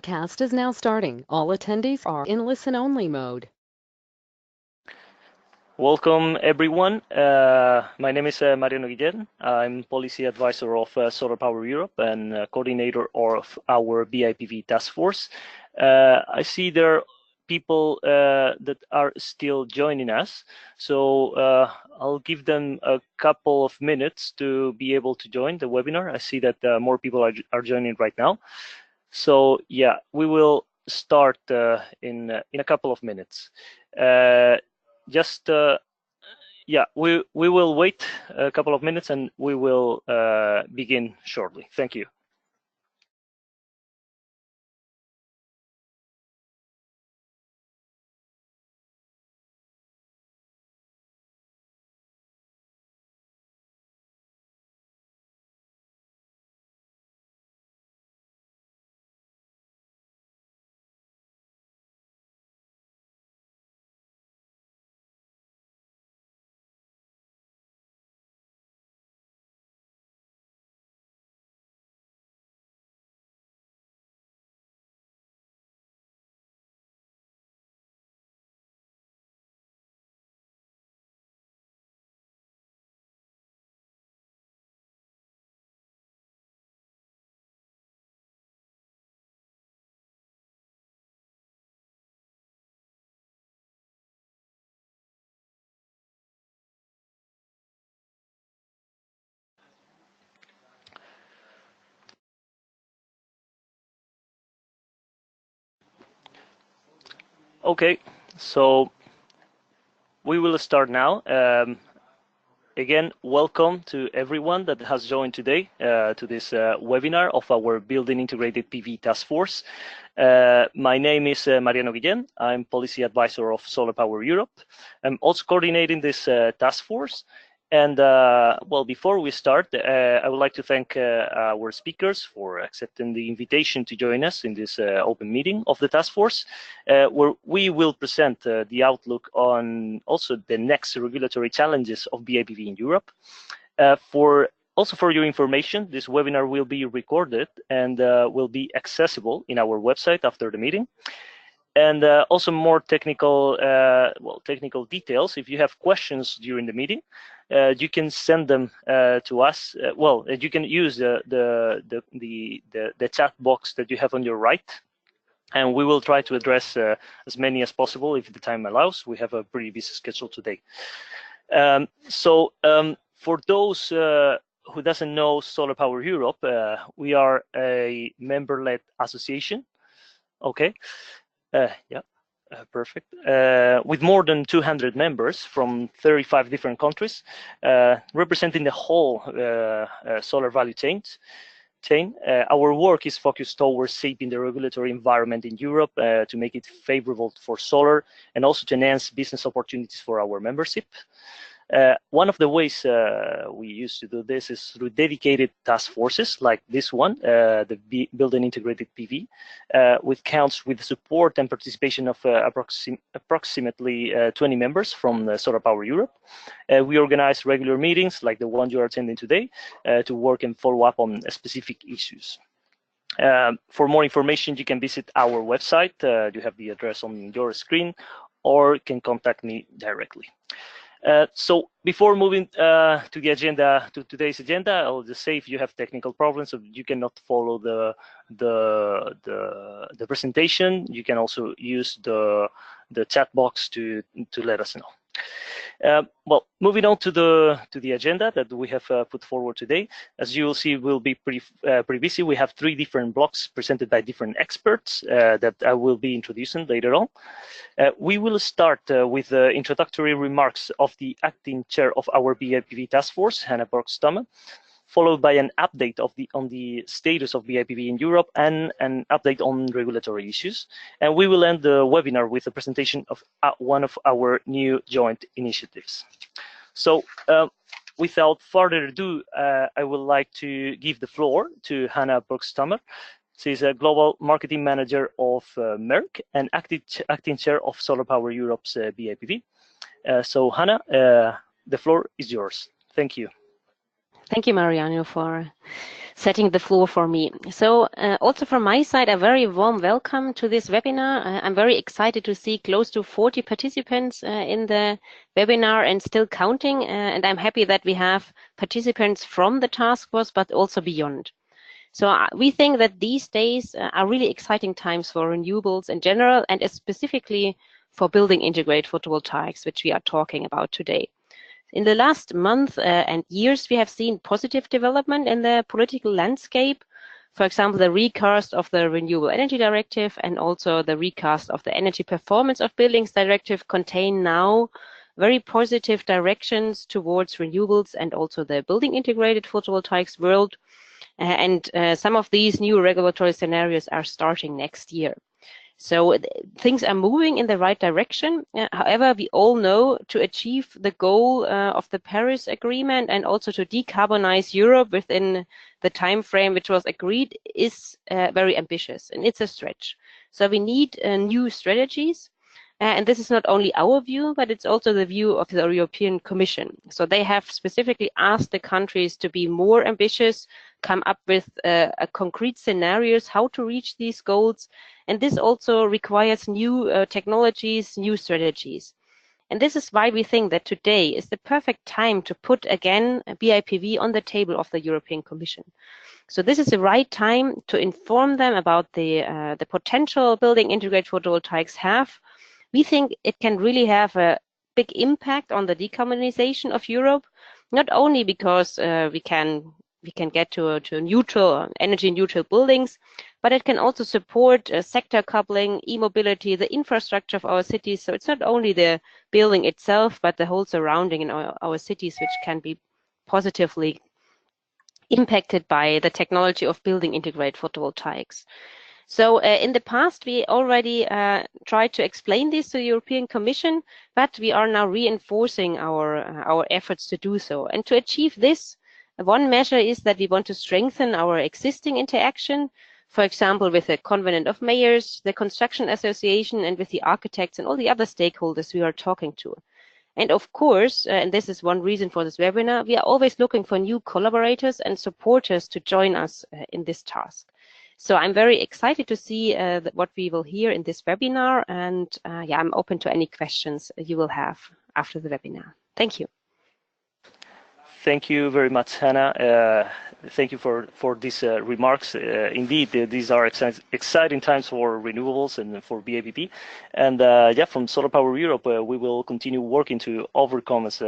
Broadcast is now starting. All attendees are in listen-only mode. Welcome, everyone. My name is Mariano Guillén. I'm Policy Advisor of Solar Power Europe and Coordinator of our Bipv task force. I see there are people that are still joining us, so I'll give them a couple of minutes to be able to join the webinar. I see that more people are joining right now. So yeah, we will start in a couple of minutes. Yeah, we will wait a couple of minutes and we will begin shortly. Thank you. Okay, so we will start now. Again, welcome to everyone that has joined today to this webinar of our Building Integrated PV Task Force. My name is Mariano Guillén. I'm Policy Advisor of Solar Power Europe. I'm also coordinating this task force. And well, before we start, I would like to thank our speakers for accepting the invitation to join us in this open meeting of the task force, where we will present the outlook on also the next regulatory challenges of BIPV in Europe. Also for your information, this webinar will be recorded and will be accessible in our website after the meeting. And also more technical details. If you have questions during the meeting, you can send them to us. You can use the chat box that you have on your right, and we will try to address as many as possible if the time allows. We have a pretty busy schedule today. For those who doesn't know Solar Power Europe, we are a member-led association. Okay. Perfect. With more than 200 members from 35 different countries, representing the whole solar value chain. Our work is focused towards shaping the regulatory environment in Europe to make it favorable for solar and also to enhance business opportunities for our membership. One of the ways we used to do this is through dedicated task forces like this one, the Building Integrated PV, which counts with the support and participation of approximately 20 members from Solar Power Europe. We organize regular meetings like the one you are attending today to work and follow up on specific issues. For more information, you can visit our website. You have the address on your screen, or can contact me directly. So before moving to the agenda, to today's agenda, I'll just say if you have technical problems, so you cannot follow the presentation, you can also use the chat box to let us know. Well, moving on to the agenda that we have put forward today. As you will see, we'll be pretty busy. We have 3 different blocks presented by different experts that I will be introducing later on. We will start with the introductory remarks of the acting chair of our BIPV task force, Hannah Borg-Stammer, followed by an update on the status of BIPV in Europe and an update on regulatory issues. And we will end the webinar with a presentation of one of our new joint initiatives. So without further ado, I would like to give the floor to Hannah Borg-Stammer. She's a global marketing manager of Merck and acting chair of Solar Power Europe's BIPV. So Hannah, the floor is yours. Thank you. Thank you, Mariano, for setting the floor for me. So also from my side, a very warm welcome to this webinar. I'm very excited to see close to 40 participants in the webinar and still counting. And I'm happy that we have participants from the task force, but also beyond. So we think that these days are really exciting times for renewables in general, and specifically for building integrated photovoltaics, which we are talking about today. In the last month and years, we have seen positive development in the political landscape. For example, the recast of the Renewable Energy Directive and also the recast of the Energy Performance of Buildings Directive contain now very positive directions towards renewables and also the building integrated photovoltaics world. And some of these new regulatory scenarios are starting next year. So things are moving in the right direction. However, we all know to achieve the goal of the Paris Agreement and also to decarbonize Europe within the time frame which was agreed is very ambitious, and it's a stretch. So we need new strategies. And this is not only our view, but it's also the view of the European Commission. So they have specifically asked the countries to be more ambitious, come up with concrete scenarios how to reach these goals. And this also requires new technologies, new strategies. And this is why we think that today is the perfect time to put again Bipv on the table of the European Commission. So this is the right time to inform them about the potential building integrated photovoltaics have. We think it can really have a big impact on the decarbonization of Europe, not only because we can get to neutral, energy neutral buildings, but it can also support sector coupling, e-mobility, the infrastructure of our cities. So it's not only the building itself, but the whole surrounding in our cities, which can be positively impacted by the technology of building integrated photovoltaics. So in the past, we already tried to explain this to the European Commission, but we are now reinforcing our efforts to do so. And to achieve this, one measure is that we want to strengthen our existing interaction, for example, with the Convent of Mayors, the Construction Association, and with the architects and all the other stakeholders we are talking to. And of course, and this is one reason for this webinar, we are always looking for new collaborators and supporters to join us in this task. So I'm very excited to see what we will hear in this webinar, and yeah, I'm open to any questions you will have after the webinar. Thank you. Thank you very much, Hannah. Thank you for these remarks. Indeed, these are exciting times for renewables and for Bipv. And yeah, from Solar Power Europe, we will continue working to overcome as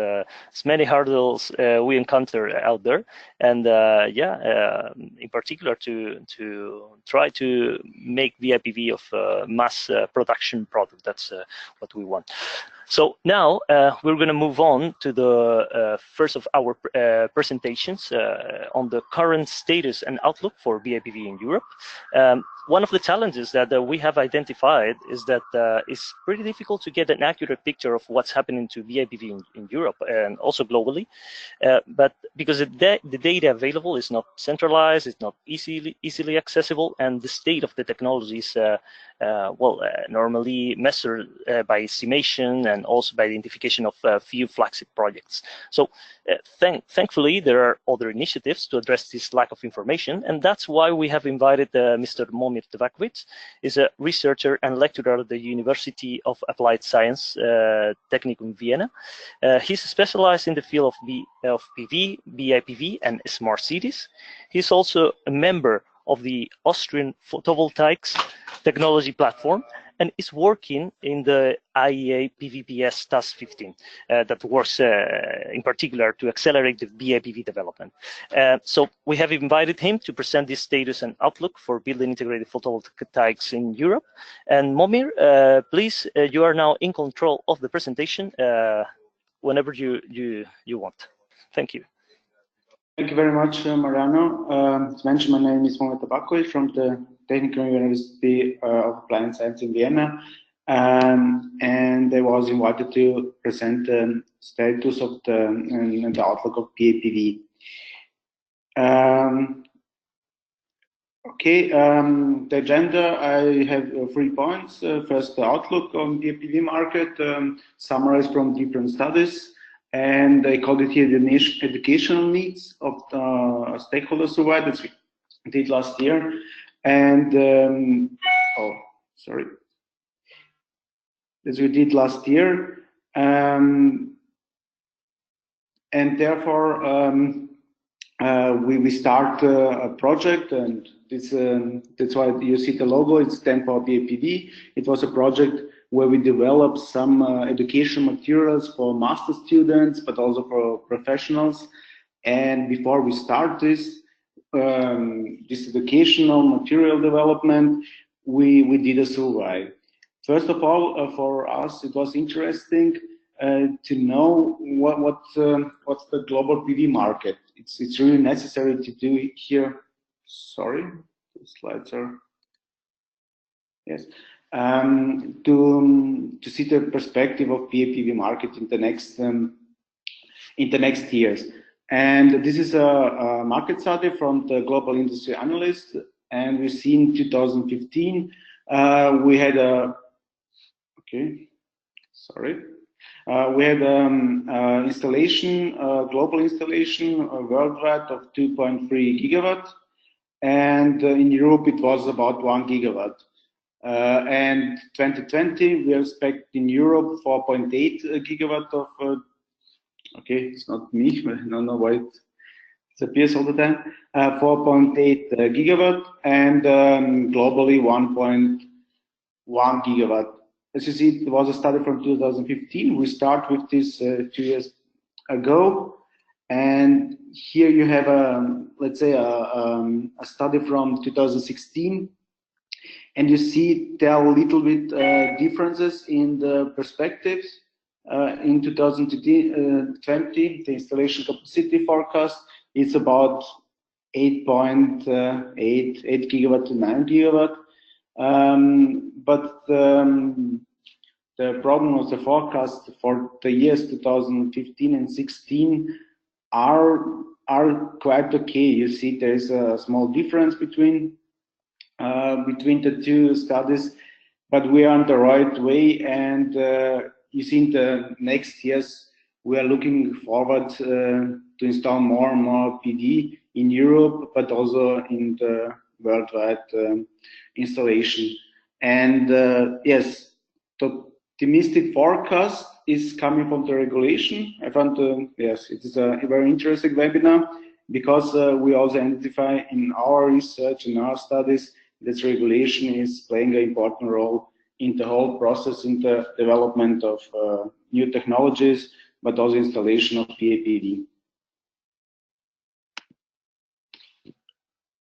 many hurdles we encounter out there. And yeah, in particular to try to make Bipv of mass production product. That's what we want. So now we're going to move on to the first of our presentations on the current status and outlook for Bipv in Europe. One of the challenges that we have identified is that it's pretty difficult to get an accurate picture of what's happening to Bipv in Europe and also globally. But because the data available is not centralized, it's not easily accessible, and the state of the technology is normally measured by estimation and also by identification of a few flagship projects. So thankfully, there are other initiatives to address this lack of information, and that's why we have invited Mr. Momir Tvakovic. He's a researcher and lecturer at the University of Applied Science, Technicum Vienna. He's specialized in the field of PV, Bipv, and smart cities. He's also a member of the Austrian photovoltaics technology platform and is working in the IEA PVPS Task 15 that works in particular to accelerate the Bipv development. So we have invited him to present this status and outlook for building integrated photovoltaics in Europe. And Momir, please, you are now in control of the presentation whenever you want. Thank you. Thank you very much, Mariano. As mentioned, my name is Momir Tvakovic from the Technical University of Applied Science in Vienna, and I was invited to present the status of the outlook of Bipv. Okay, the agenda, I have 3 points. First, the outlook on the Bipv market, summarized from different studies, and I called it here the educational needs of the stakeholders survey that we did last year. And as we did last year, and therefore we start a project, and this that's why you see the logo. It's stand for Bipv. It was a project where we developed some education materials for master students, but also for professionals. And before we start this educational material development, we did a survey. First of all, for us, it was interesting to know what's the global PV market. It's really necessary to do it here. Sorry, the slides are yes. To see the perspective of PV market in the next years. And this is a market study from the Global Industry Analyst, and we see in 2015 we had a we had global installation worldwide of 2.3 gigawatt, and in Europe it was about 1 gigawatt. And 2020 we expect in Europe 4.8 gigawatt of. It's not me. I don't know why it disappears all the time. 4.8 gigawatt, and globally 1.1 gigawatt. As you see, it was a study from 2015. We start with this 2 years ago, and here you have let's say a study from 2016, and you see there are a little bit differences in the perspectives. In 2020, the installation capacity forecast is about 8.8 gigawatt to 9 gigawatt. But the problem of the forecast for the years 2015 and 16 are quite okay. You see, there is a small difference between the two studies, but we are on the right way. And you see, in the next years, we are looking forward to install more and more PD in Europe, but also in the worldwide installation. And yes, the optimistic forecast is coming from the regulation. I found, yes, it is a very interesting webinar, because we also identify in our research, in our studies, that regulation is playing an important role in the whole process, in the development of new technologies, but also installation of EPBD.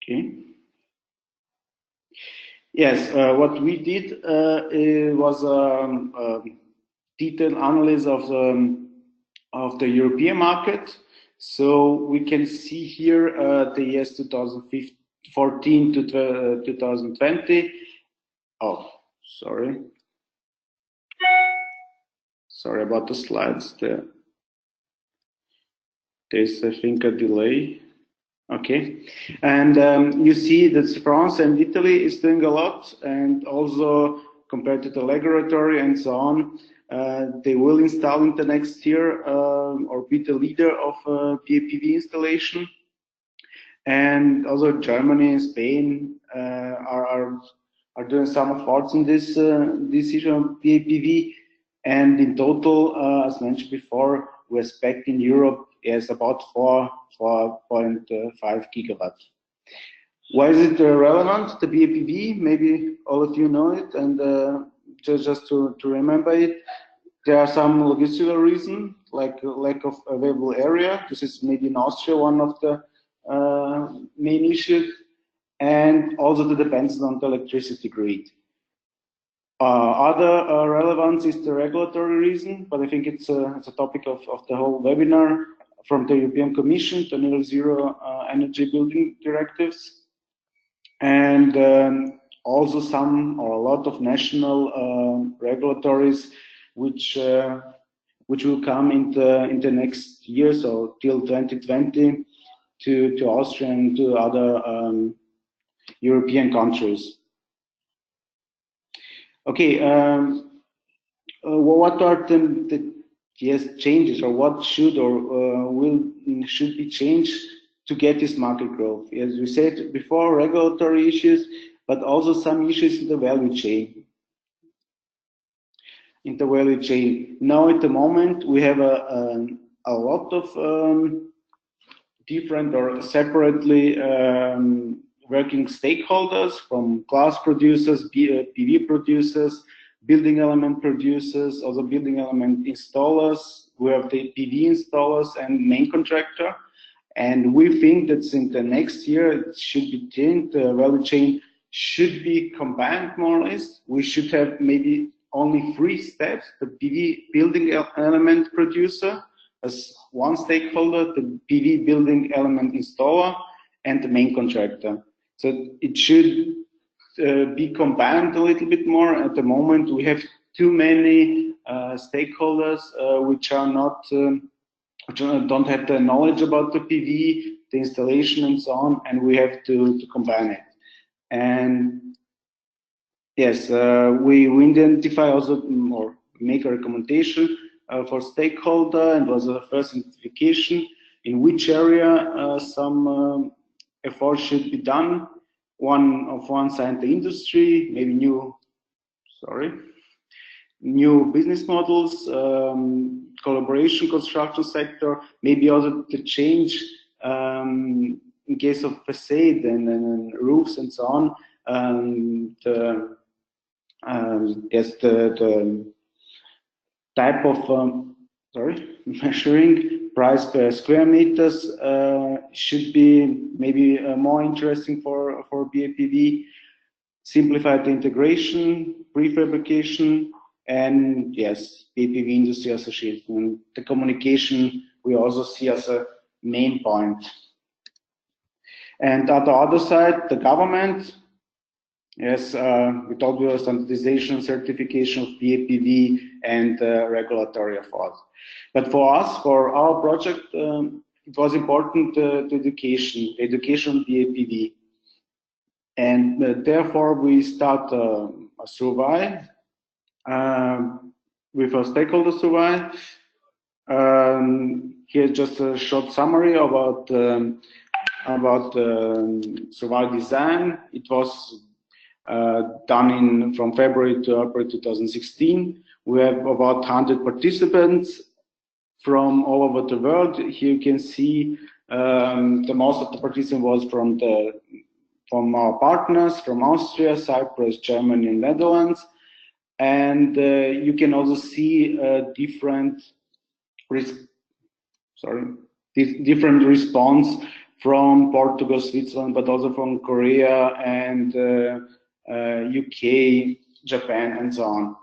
Okay. Yes, what we did was a detailed analysis of the European market. So we can see here the years 2014 to 2020. Oh, sorry about the slides. There's, I think, a delay. Okay, and you see that France and Italy is doing a lot, and also compared to the regulatory and so on, they will install in the next year or be the leader of PV installation. And also Germany and Spain are doing some efforts in this issue of PV. And in total, as mentioned before, we expect in Europe is about 4.5 gigawatts. Why is it relevant, the BPV? Maybe all of you know it, and just to remember it, there are some logistical reasons, like lack of available area. This is maybe in Austria one of the main issues, and also the dependence on the electricity grid. Other relevance is the regulatory reason, but I think it's a topic of the whole webinar from the European Commission, the Net Zero Energy Building Directives, and also some or a lot of national regulatories which will come in the next year, so till 2020, to Austria and to other European countries. Okay, what are the changes, or what should or should be changed to get this market growth. As we said before, regulatory issues, but also some issues in the value chain. Now at the moment we have a lot of different or separately working stakeholders, from glass producers, PV producers, building element producers, also building element installers. We have the PV installers and main contractor. And we think that in the next year it should be changed. The value chain should be combined more or less. We should have maybe only 3 steps: the PV building element producer as one stakeholder, the PV building element installer, and the main contractor. So it should be combined a little bit more. At the moment we have too many stakeholders which are not which don't have the knowledge about the PV, the installation and so on, and we have to combine it. And yes, we identify also, or make a recommendation for stakeholder, and was a first identification in which area some effort should be done. One side, the industry, maybe new business models, collaboration, construction sector, maybe also the change in case of facade and roofs and so on. The type of measuring price per square meters should be maybe more interesting for BIPV. Simplify the integration, prefabrication, and yes, BIPV Industry Association. And the communication we also see as a main point. And at the other side, the government. Yes, we talked about standardization, certification of BIPV, and regulatory efforts. But for us, for our project, it was important the education BIPV. And therefore, we start a survey with a stakeholder survey. Here's just a short summary about survey design. It was done from February to April 2016. We have about 100 participants from all over the world. Here you can see the most of the participants was from our partners, from Austria, Cyprus, Germany, and Netherlands. And you can also see different response from Portugal, Switzerland, but also from Korea and UK, Japan, and so on.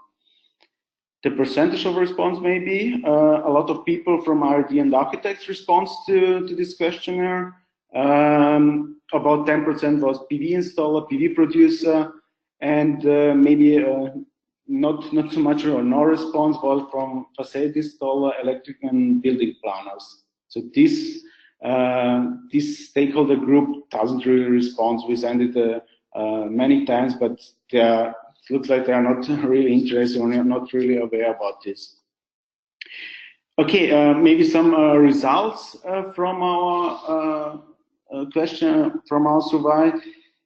The percentage of response may be a lot of people from R&D and architects response to this questionnaire. About 10% was PV installer, PV producer, and maybe not so much or no response was from facade installer, electric and building planners. So this stakeholder group doesn't really respond. We send it many times, but it looks like they are not really interested or not really aware about this. Okay, maybe some results from our question, from our survey.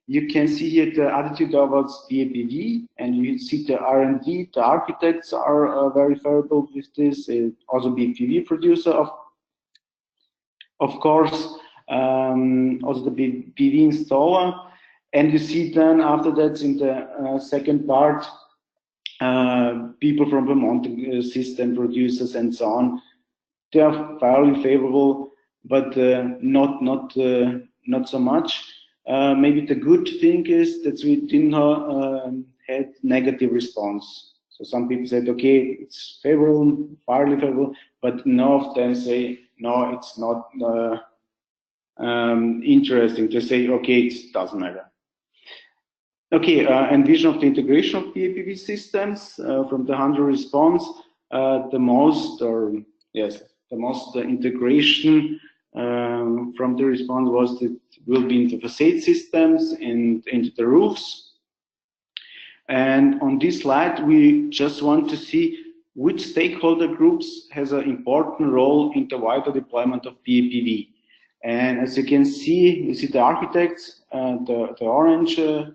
You can see here the attitude towards BIPV, and you see the R&D, the architects are very favorable with this. Also BIPV producer, of course, also the PV installer. And you see then after that in the second part, people from the mounting system producers and so on. They are fairly favorable, but not so much. Maybe the good thing is that we didn't had negative response. So some people said, okay, it's favorable, fairly favorable, but no of them say, no, it's not interesting. They say, okay, it doesn't matter. Okay, envision of the integration of BIPV systems from the 100 response. The most integration from the response was that will be into facade systems and into the roofs. And on this slide, we just want to see which stakeholder groups has an important role in the wider deployment of BIPV. And as you can see, you see the architects, the orange, the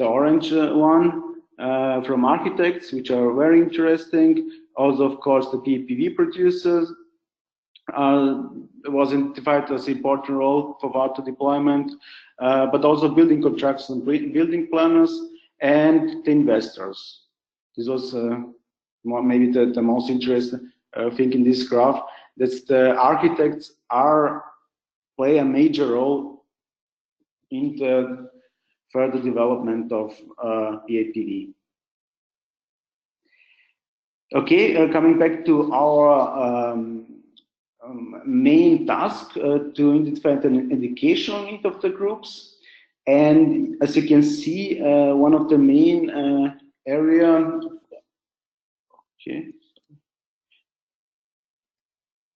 orange one from architects, which are very interesting. Also, of course, the BIPV producers was identified as an important role for water deployment, but also building contractors and building planners and the investors. This was maybe the most interesting thing in this graph, that the architects play a major role in the further development of BIPV. Okay, coming back to our main task to identify the educational need of the groups. And as you can see, one of the main area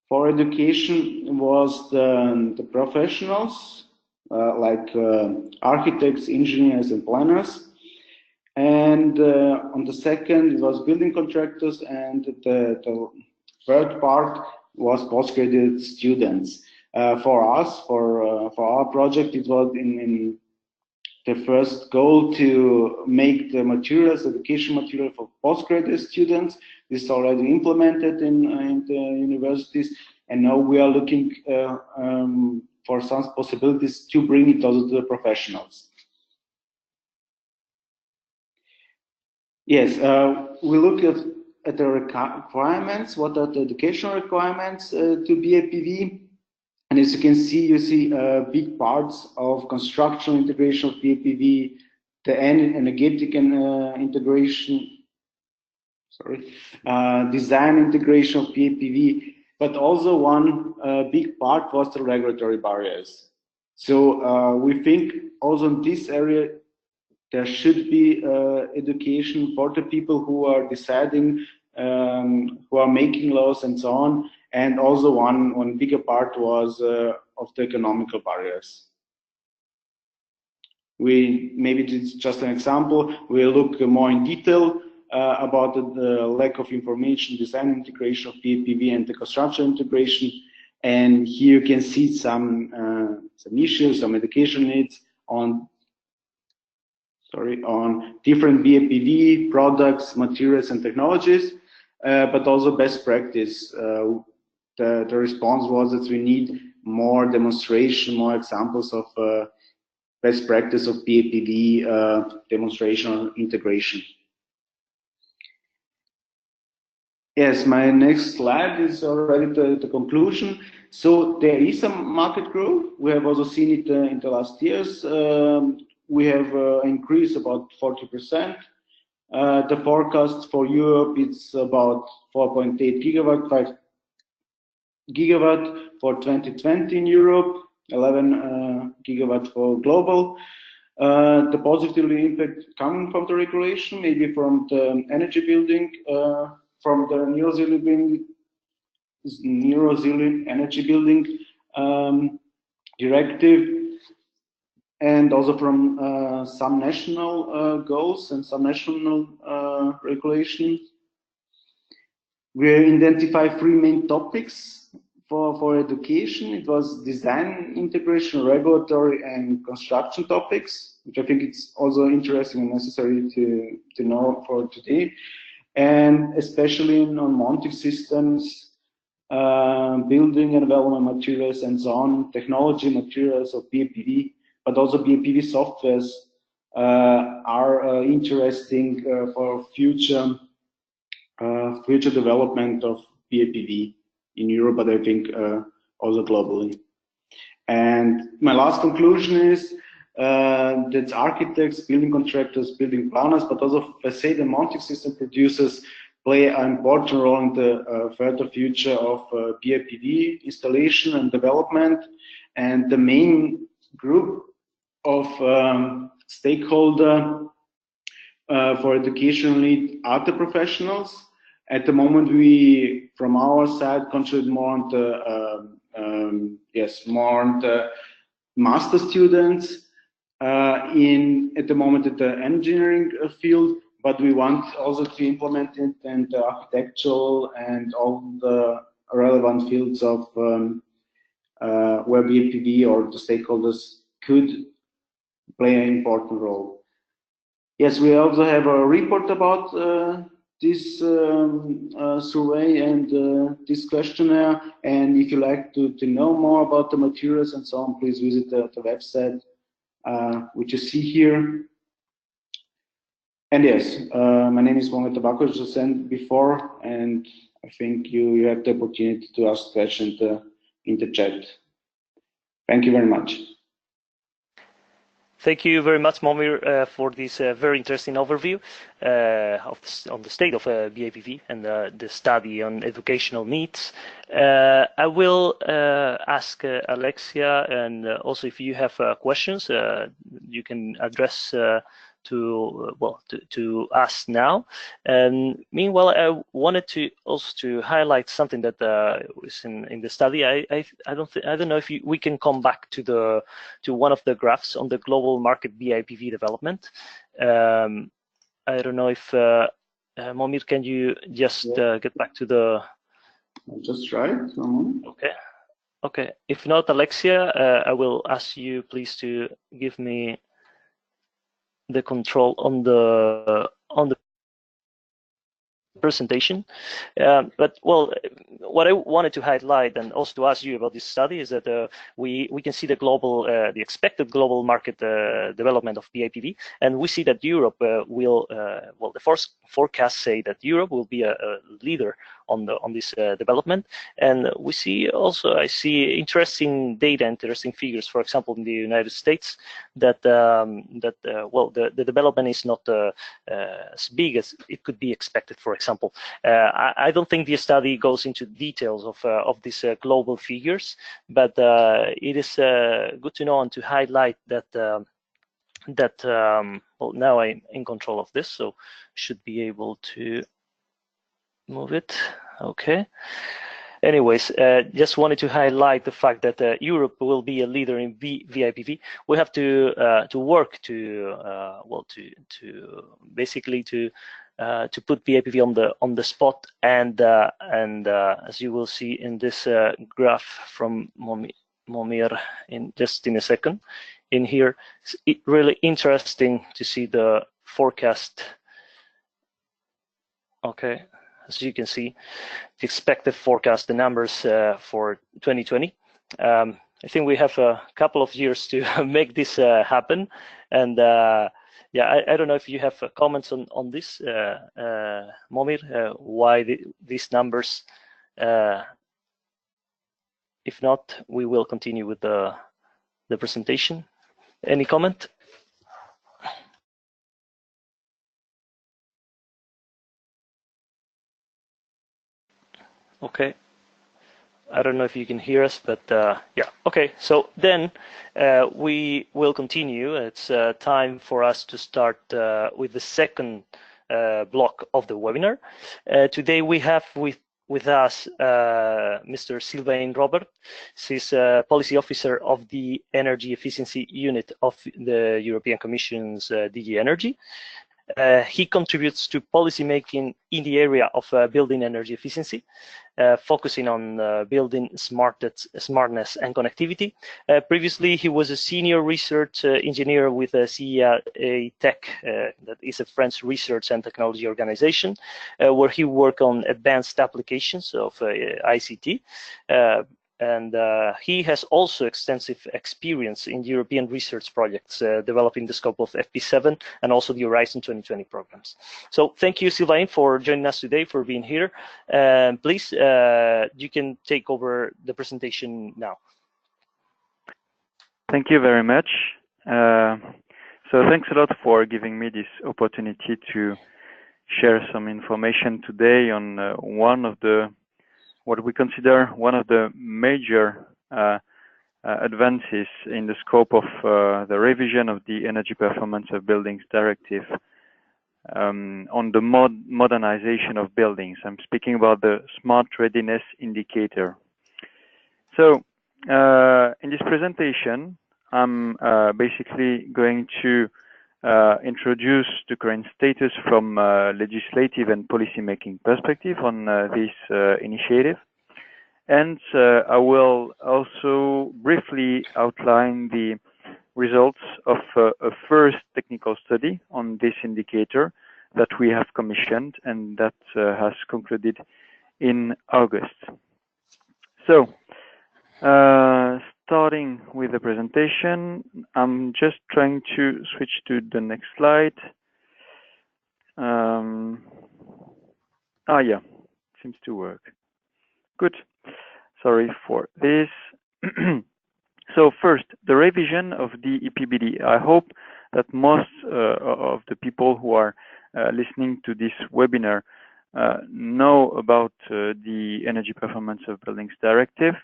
for education was the professionals, like architects, engineers, and planners. And on the second, it was building contractors, and the third part was postgraduate students. For us, for our project, it was in the first goal to make the materials, education material for postgraduate students. This is already implemented in the universities, and now we are looking for some possibilities to bring it also to the professionals. Yes, we look at the requirements. What are the educational requirements to BIPV? And as you can see, you see big parts of construction integration of BIPV, the energetic integration, design integration of BIPV, but also one big part was the regulatory barriers. So we think also in this area there should be education for the people who are deciding, who are making laws and so on. And also one bigger part was of the economical barriers. Maybe it's just an example. We'll look more in detail about the lack of information, design integration of BIPV and the construction integration. And here you can see some issues, some education needs on different BIPV products, materials, and technologies, but also best practice. The response was that we need more demonstration, more examples of best practice of BIPV demonstration integration. Yes, my next slide is already the conclusion. So there is some market growth. We have also seen it in the last years. We have increased about 40%. The forecast for Europe is about 4.8 gigawatt, 5 gigawatt for 2020 in Europe, 11 gigawatt for global. The positive impact coming from the regulation, maybe from the energy building, from the Zero energy building directive, and also from some national goals and some national regulations. We identify three main topics for education. It was design integration, regulatory, and construction topics, which I think it's also interesting and necessary to know for today. And especially on mounting systems, building and development materials, and so on, technology materials of BIPV, but also BIPV softwares are interesting for future development of BIPV in Europe, but I think also globally. And my last conclusion is that architects, building contractors, building planners, but also facade and mounting system producers play an important role in the further future of BIPV installation and development. And the main group of stakeholder for educational need are the professionals. At the moment, we, from our side, concentrate more on the master students. At the moment, at the engineering field, but we want also to implement it in the architectural and all the relevant fields of where BPV or the stakeholders could play an important role. Yes, we also have a report about this survey and this questionnaire. And if you like to know more about the materials and so on, please visit the website, which you see here. And yes, my name is Mohamed Tabako, as I said before, and I think you have the opportunity to ask questions in the chat. Thank you very much. Thank you very much, Momir, for this very interesting overview on the state of BIPV and the study on educational needs. I will ask Alexia, and also if you have questions, you can address to us now. And meanwhile, I wanted to also highlight something that was in the study. I don't know if we can come back to one of the graphs on the global market BIPV development. I don't know if Momir, can you just get back to the? I'll just try it. Okay. Okay. If not, Alexia, I will ask you please to give me the control on the presentation. But well, what I wanted to highlight and also to ask you about this study is that we can see the expected global market development of BIPV, and we see that Europe will the first forecasts say that Europe will be a leader on this development. And we see also, I see interesting data, interesting figures, for example, in the United States, that the development is not as big as it could be expected. For example, I don't think the study goes into details of these global figures, but it is good to know and to highlight that well, now I'm in control of this, so should be able to move it. Okay. Anyways, just wanted to highlight the fact that Europe will be a leader in BIPV. We have to work to basically to put BIPV on the spot, and as you will see in this graph from Momir in a second, in here, it's really interesting to see the forecast. Okay. As you can see, the expected forecast, the numbers for 2020. I think we have a couple of years to make this happen. And yeah, I don't know if you have comments on this, Momir, why these numbers. If not, we will continue with the presentation. Any comment? Okay. I don't know if you can hear us, but yeah. Okay, so then we will continue. It's time for us to start with the second block of the webinar. Today we have with us Mr. Sylvain Robert. He's Policy Officer of the Energy Efficiency Unit of the European Commission's DG Energy. He contributes to policy making in the area of building energy efficiency, focusing on building smartness and connectivity. Previously, he was a senior research engineer with CEA Tech, that is a French research and technology organization, where he worked on advanced applications of ICT. And he has also extensive experience in European research projects, developing the scope of FP7 and also the Horizon 2020 programs. So thank you, Sylvain, for joining us today, for being here. Please, you can take over the presentation now. Thank you very much. So thanks a lot for giving me this opportunity to share some information today on what we consider one of the major advances in the scope of the revision of the Energy Performance of Buildings Directive on the modernization of buildings. I'm speaking about the Smart Readiness Indicator. So in this presentation, I'm basically going to introduce the current status from legislative and policy-making perspective on this initiative. And I will also briefly outline the results of a first technical study on this indicator that we have commissioned and that has concluded in August. So, starting with the presentation, I'm just trying to switch to the next slide. Yeah, seems to work. Good. Sorry for this. So first, the revision of the EPBD. I hope that most of the people who are listening to this webinar know about the Energy Performance of Buildings Directive.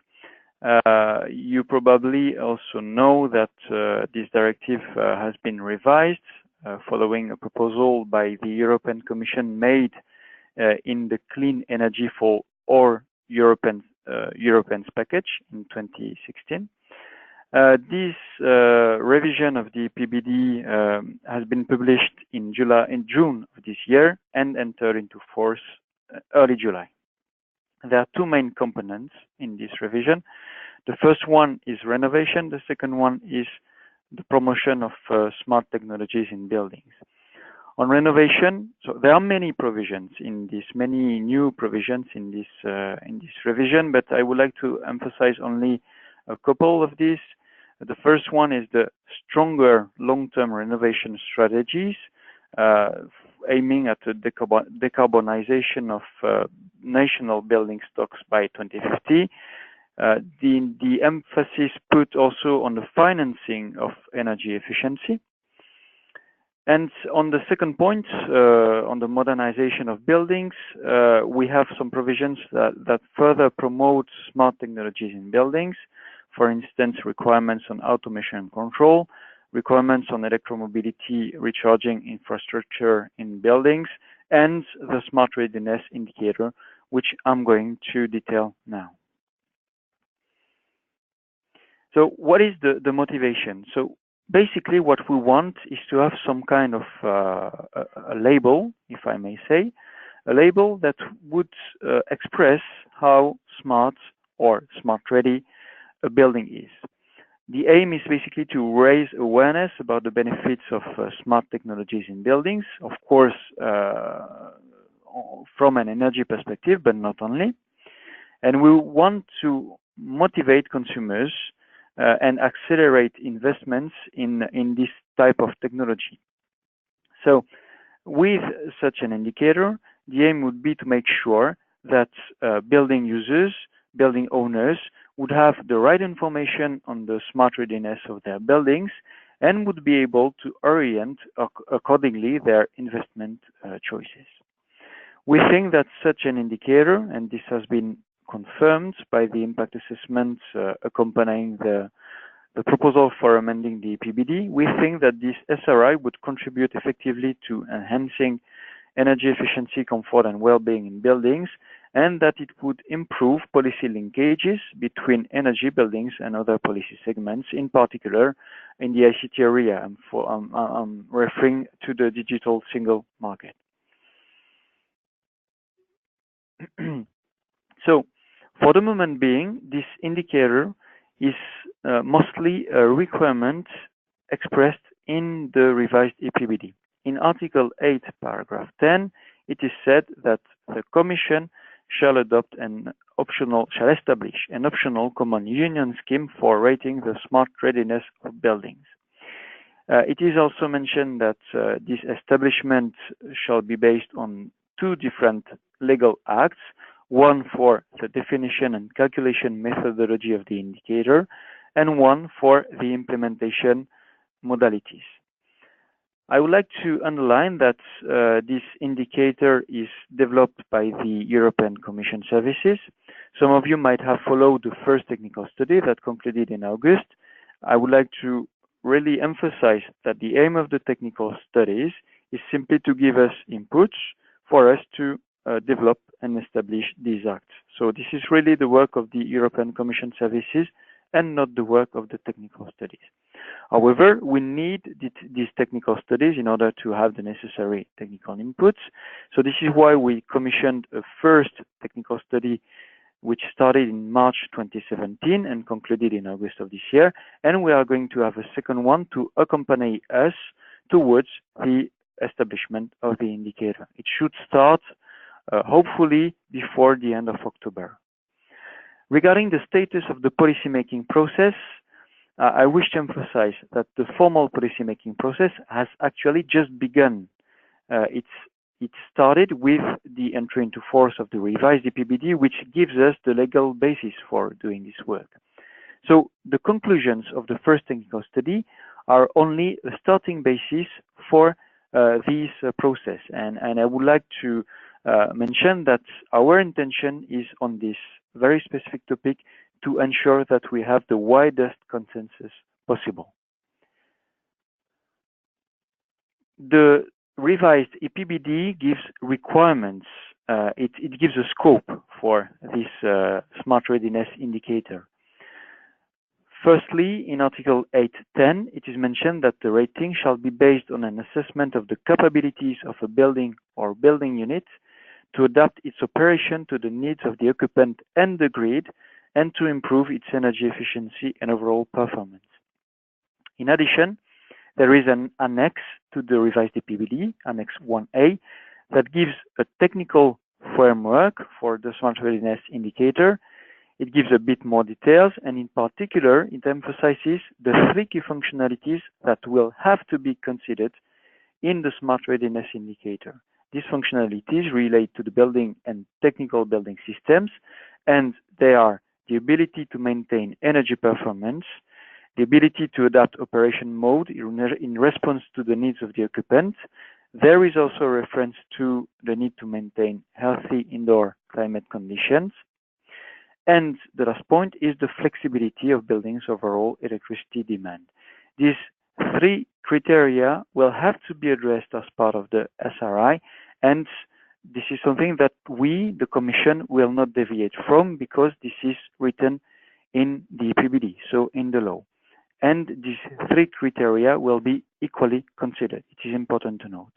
You probably also know that this directive has been revised following a proposal by the European Commission made in the Clean Energy for All Europeans package in 2016. This revision of the EPBD has been published in June of this year and entered into force early July. There are two main components in this revision. The first one is renovation. The second one is the promotion of smart technologies in buildings. On renovation, so there are many provisions in this, many new provisions in this revision, but I would like to emphasize only a couple of these. The first one is the stronger long-term renovation strategies, aiming at the decarbonisation of national building stocks by 2050. The emphasis put also on the financing of energy efficiency. And on the second point, on the modernization of buildings, we have some provisions that further promote smart technologies in buildings. For instance, requirements on automation and control, requirements on electromobility recharging infrastructure in buildings, and the smart readiness indicator, which I'm going to detail now. So what is the motivation? So basically what we want is to have some kind of a label, if I may say, a label that would express how smart or smart ready a building is. The aim is basically to raise awareness about the benefits of smart technologies in buildings, of course, from an energy perspective, but not only. And we want to motivate consumers and accelerate investments in this type of technology. So with such an indicator, the aim would be to make sure that building users, building owners would have the right information on the smart readiness of their buildings and would be able to orient accordingly their investment choices. We think that such an indicator, and this has been confirmed by the impact assessments accompanying the proposal for amending the EPBD, we think that this SRI would contribute effectively to enhancing energy efficiency, comfort, and well-being in buildings, and that it would improve policy linkages between energy buildings and other policy segments, in particular in the ICT area. I'm referring to the digital single market. So, for the moment being, this indicator is mostly a requirement expressed in the revised EPBD. In Article 8, paragraph 10, it is said that the Commission shall establish an optional common union scheme for rating the smart readiness of buildings. It is also mentioned that this establishment shall be based on two different legal acts, one for the definition and calculation methodology of the indicator, and one for the implementation modalities. I would like to underline that this indicator is developed by the European Commission services. Some of you might have followed the first technical study that concluded in August. I would like to really emphasize that the aim of the technical studies is simply to give us inputs for us to develop and establish these acts. So this is really the work of the European Commission services and not the work of the technical studies. However, we need these technical studies in order to have the necessary technical inputs. So this is why we commissioned a first technical study which started in March 2017 and concluded in August of this year. And we are going to have a second one to accompany us towards the establishment of the indicator. It should start hopefully before the end of October. Regarding the status of the policymaking process, I wish to emphasize that the formal policymaking process has actually just begun. It started with the entry into force of the revised EPBD, which gives us the legal basis for doing this work. So the conclusions of the first technical study are only a starting basis for this process. And I would like to mention that our intention is on this very specific topic to ensure that we have the widest consensus possible. The revised EPBD gives requirements. It gives a scope for this smart readiness indicator. Firstly, in Article 8.10, it is mentioned that the rating shall be based on an assessment of the capabilities of a building or building unit to adapt its operation to the needs of the occupant and the grid, and to improve its energy efficiency and overall performance. In addition, there is an annex to the revised EPBD, Annex 1A, that gives a technical framework for the smart readiness indicator. It gives a bit more details, and in particular, it emphasizes the three key functionalities that will have to be considered in the smart readiness indicator. These functionalities relate to the building and technical building systems, and they are the ability to maintain energy performance, the ability to adapt operation mode in response to the needs of the occupant. There is also a reference to the need to maintain healthy indoor climate conditions. And the last point is the flexibility of buildings' overall electricity demand. These three criteria will have to be addressed as part of the SRI, and this is something that we, the Commission, will not deviate from, because this is written in the EPBD, so in the law. And these three criteria will be equally considered. It is important to note.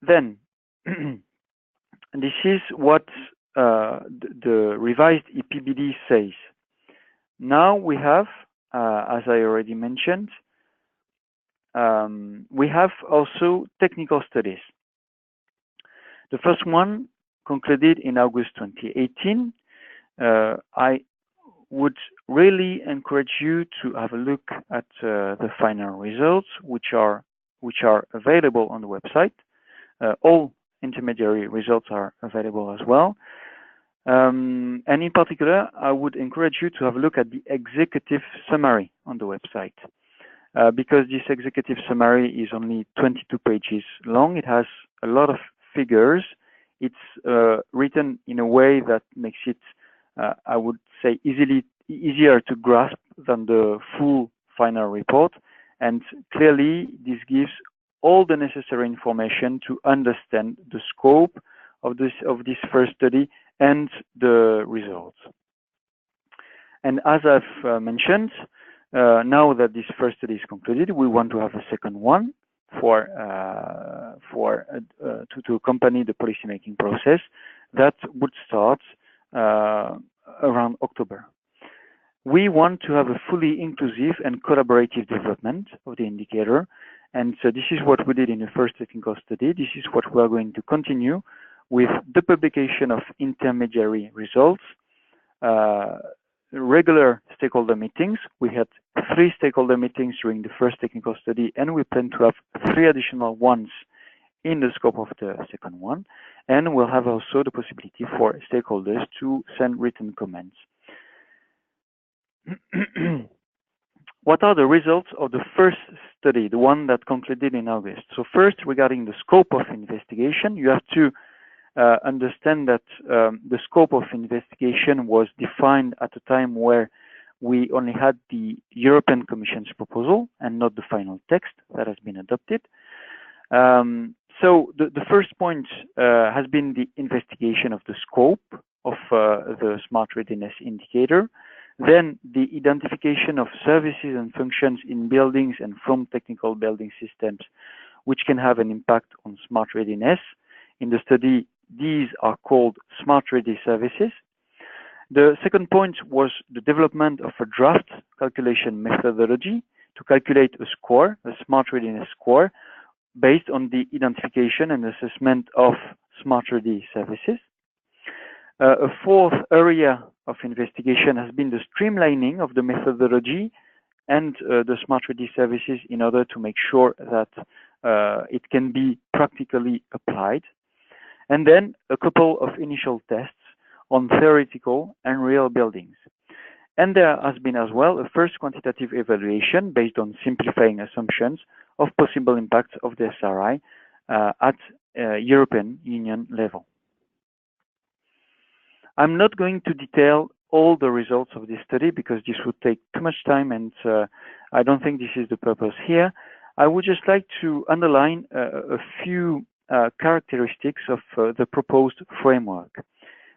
Then, this is what the revised EPBD says. Now we have, as I already mentioned, we have also technical studies. The first one concluded in August 2018. I would really encourage you to have a look at the final results, which are available on the website. All intermediary results are available as well. And in particular, I would encourage you to have a look at the executive summary on the website, because this executive summary is only 22 pages long. It has a lot of figures. It's written in a way that makes it, I would say, easier to grasp than the full final report. And clearly, this gives all the necessary information to understand the scope of this first study and the results. And as I've mentioned, now that this first study is concluded, we want to have a second one to accompany the policymaking process that would start around October. We want to have a fully inclusive and collaborative development of the indicator, and so this is what we did in the first technical study. This is what we are going to continue with the publication of intermediary results, regular stakeholder meetings. We had 3 stakeholder meetings during the first technical study, and we plan to have 3 additional ones in the scope of the second one. And we'll have also the possibility for stakeholders to send written comments. What are the results of the first study, the one that concluded in August? So first, regarding the scope of investigation, you have to understand that the scope of investigation was defined at a time where we only had the European Commission's proposal and not the final text that has been adopted. So the first point has been the investigation of the scope of the smart readiness indicator. Then the identification of services and functions in buildings and from technical building systems, which can have an impact on smart readiness. In the study, these are called smart ready services. The second point was the development of a draft calculation methodology to calculate a score, a smart readiness score, based on the identification and assessment of smart ready services. A fourth area of investigation has been the streamlining of the methodology and the smart ready services in order to make sure that it can be practically applied. And then a couple of initial tests on theoretical and real buildings. And there has been as well a first quantitative evaluation based on simplifying assumptions of possible impacts of the SRI at European Union level. I'm not going to detail all the results of this study because this would take too much time, and I don't think this is the purpose here. I would just like to underline a few characteristics of the proposed framework,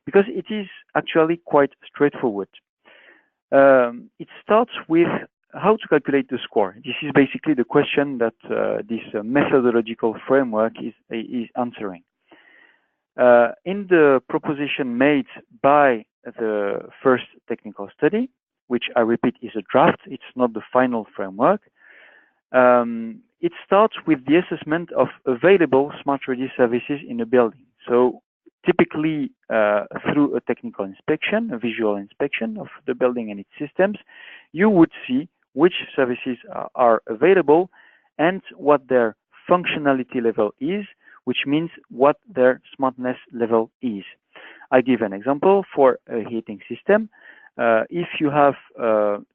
because it is actually quite straightforward. It starts with how to calculate the score. This is basically the question that this methodological framework is answering. In the proposition made by the first technical study, which I repeat is a draft, it's not the final framework, it starts with the assessment of available smart ready services in a building. So typically through a technical inspection, a visual inspection of the building and its systems, you would see which services are available and what their functionality level is, which means what their smartness level is. I give an example for a heating system. If you have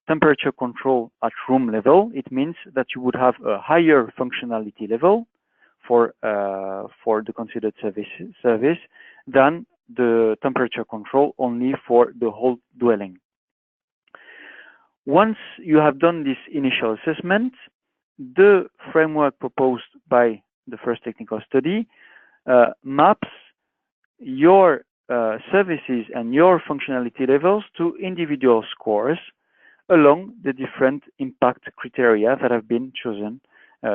temperature control at room level, it means that you would have a higher functionality level for the considered service than the temperature control only for the whole dwelling. Once you have done this initial assessment, the framework proposed by the first technical study maps your services and your functionality levels to individual scores along the different impact criteria that have been chosen,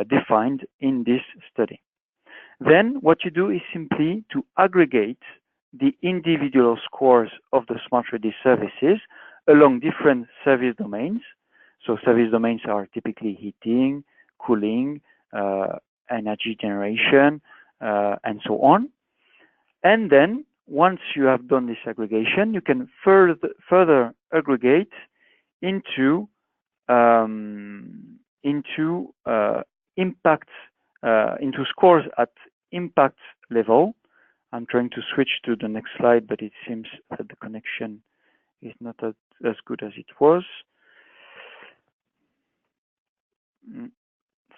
defined in this study. Then what you do is simply to aggregate the individual scores of the smart ready services along different service domains. So service domains are typically heating, cooling, energy generation, and so on. And then once you have done this aggregation, you can further aggregate into scores at impact level. I'm trying to switch to the next slide, but it seems that the connection is not as good as it was.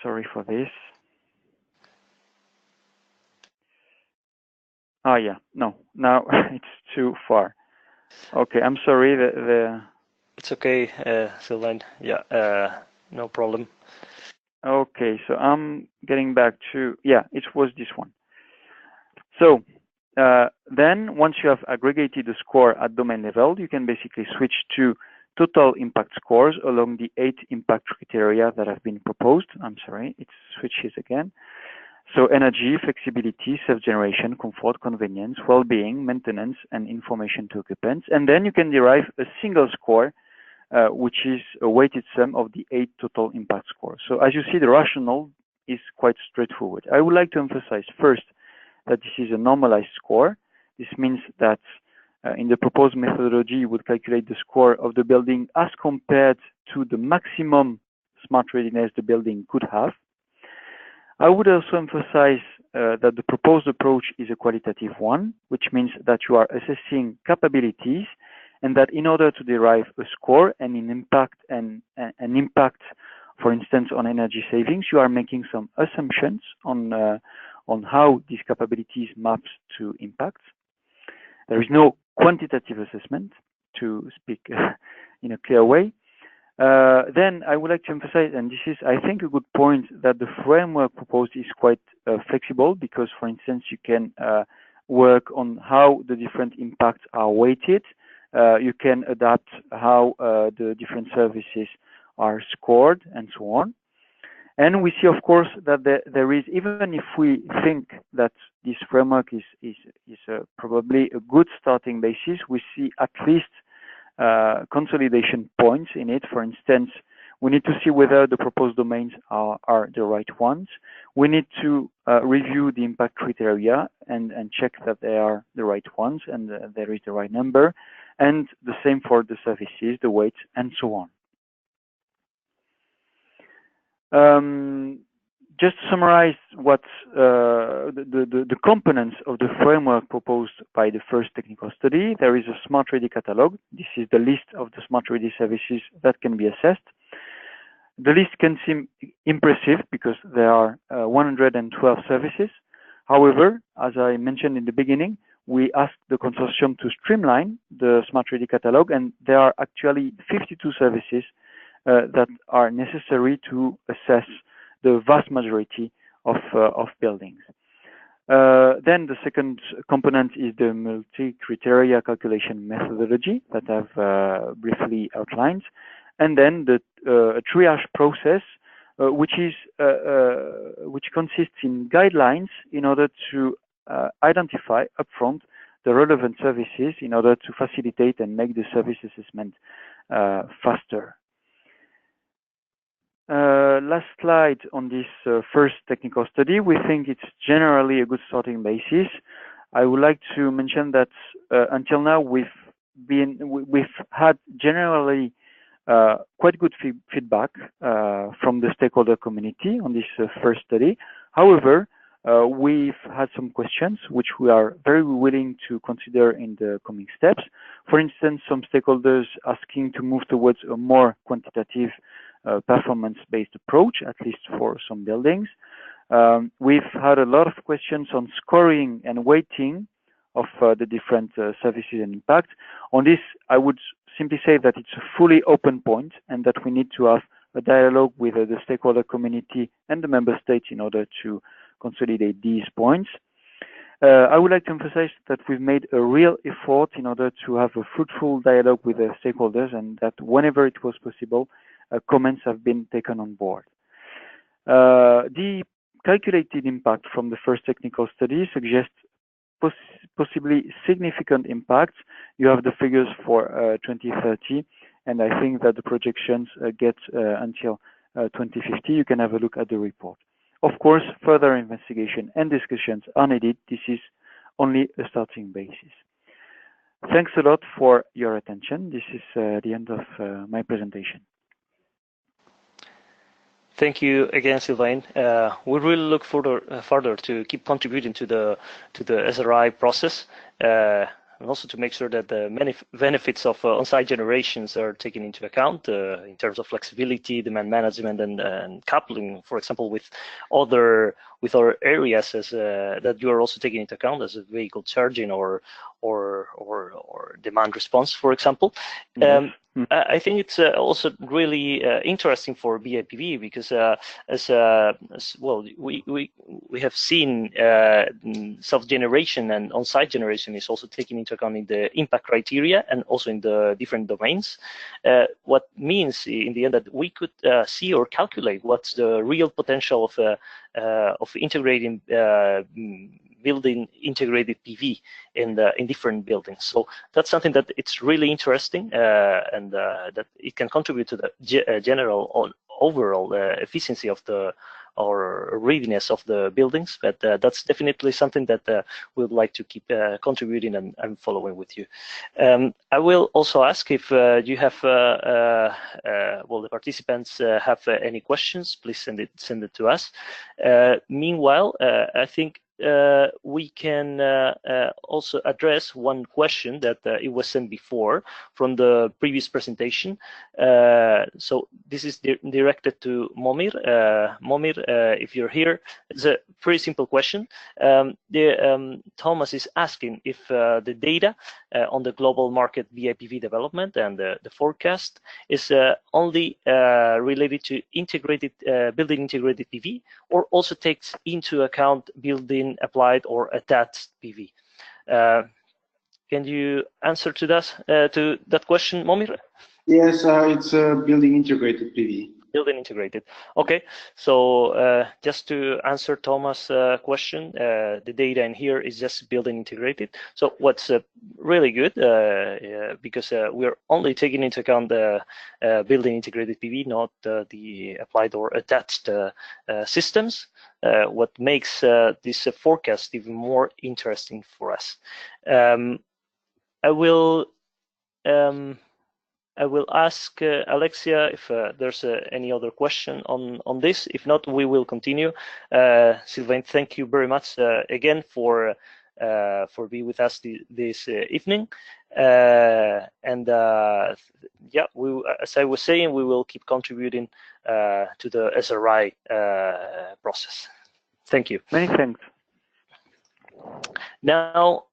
Sorry for this. Oh yeah, no, now it's too far. Okay, I'm sorry. It's okay, Sylvain. Yeah, no problem. Okay, so I'm getting back to, yeah, it was this one. So then once you have aggregated the score at domain level, you can basically switch to total impact scores along the 8 impact criteria that have been proposed. I'm sorry, it switches again. So energy, flexibility, self-generation, comfort, convenience, well-being, maintenance, and information to occupants. And then you can derive a single score, which is a weighted sum of the 8 total impact scores. So as you see, the rationale is quite straightforward. I would like to emphasize first that this is a normalized score. This means that in the proposed methodology, you would calculate the score of the building as compared to the maximum smart readiness the building could have. I would also emphasize that the proposed approach is a qualitative one, which means that you are assessing capabilities, and that in order to derive a score and an impact, for instance, on energy savings, you are making some assumptions on how these capabilities maps to impacts. There is no quantitative assessment, to speak in a clear way. Then I would like to emphasize, and this is, I think, a good point, that the framework proposed is quite flexible, because, for instance, you can work on how the different impacts are weighted You can adapt how the different services are scored and so on. And we see, of course, that there is, even if we think that this framework is probably a good starting basis, we see at least consolidation points in it. For instance, we need to see whether the proposed domains are the right ones. We need to review the impact criteria and check that they are the right ones and there is the right number. And the same for the services, the weights, and so on. Just to summarize what the components of the framework proposed by the first technical study, there is a Smart Ready catalog. This is the list of the Smart Ready services that can be assessed. The list can seem impressive because there are 112 services. However, as I mentioned in the beginning, we asked the consortium to streamline the Smart Ready catalog, and there are actually 52 services that are necessary to assess the vast majority of buildings. Then the second component is the multi-criteria calculation methodology that I've briefly outlined, and then the triage process, which consists in guidelines in order to identify upfront the relevant services in order to facilitate and make the service assessment faster. Last slide on this first technical study. We think it's generally a good starting basis. I would like to mention that until now we've had generally quite good feedback from the stakeholder community on this first study. However, we've had some questions which we are very willing to consider in the coming steps. For instance, some stakeholders asking to move towards a more quantitative performance-based approach, at least for some buildings. We've had a lot of questions on scoring and weighting of the different services and impact. On this, I would simply say that it's a fully open point and that we need to have a dialogue with the stakeholder community and the member states in order to consolidate these points. I would like to emphasize that we've made a real effort in order to have a fruitful dialogue with the stakeholders, and that whenever it was possible, comments have been taken on board. The calculated impact from the first technical study suggests possibly significant impacts. You have the figures for 2030, and I think that the projections get until 2050. You can have a look at the report. Of course, further investigation and discussions are needed. This is only a starting basis. Thanks a lot for your attention. This is the end of my presentation. Thank you again, Sylvain. We really look further to keep contributing to the SRI process, and also to make sure that the many benefits of on-site generations are taken into account in terms of flexibility, demand management, and coupling, for example, with other areas as that you are also taking into account, as vehicle charging or demand response, for example. I think it's also really interesting for BIPV because as well, we have seen self-generation and on-site generation is also taken into account in the impact criteria and also in the different domains. What means in the end that we could see or calculate what's the real potential of integrating building integrated PV in different buildings. So that's something that it's really interesting and that it can contribute to the general overall efficiency of or readiness of the buildings. But that's definitely something that we would like to keep contributing and following with you. I will also ask if you have, well, the participants have any questions, please send it to us. Meanwhile, I think we can also address one question that it was sent before from the previous presentation. So this is directed to Momir. Momir, if you're here, it's a pretty simple question. Thomas is asking if the data on the global market BIPV development and the forecast is only related to building integrated PV, or also takes into account building applied or attached PV. can you answer to that question, Momir? Yes, it's building integrated PV. Building integrated. Okay, so just to answer Thomas' question, the data in here is just building integrated. So what's really good, because we're only taking into account the building integrated PV, not the applied or attached systems. What makes this forecast even more interesting for us. I will ask Alexia if there's any other question on this. If not, we will continue. Sylvain, thank you very much again for being with us this evening. Yeah, as I was saying, we will keep contributing to the SRI process. Thank you. Many thanks. Now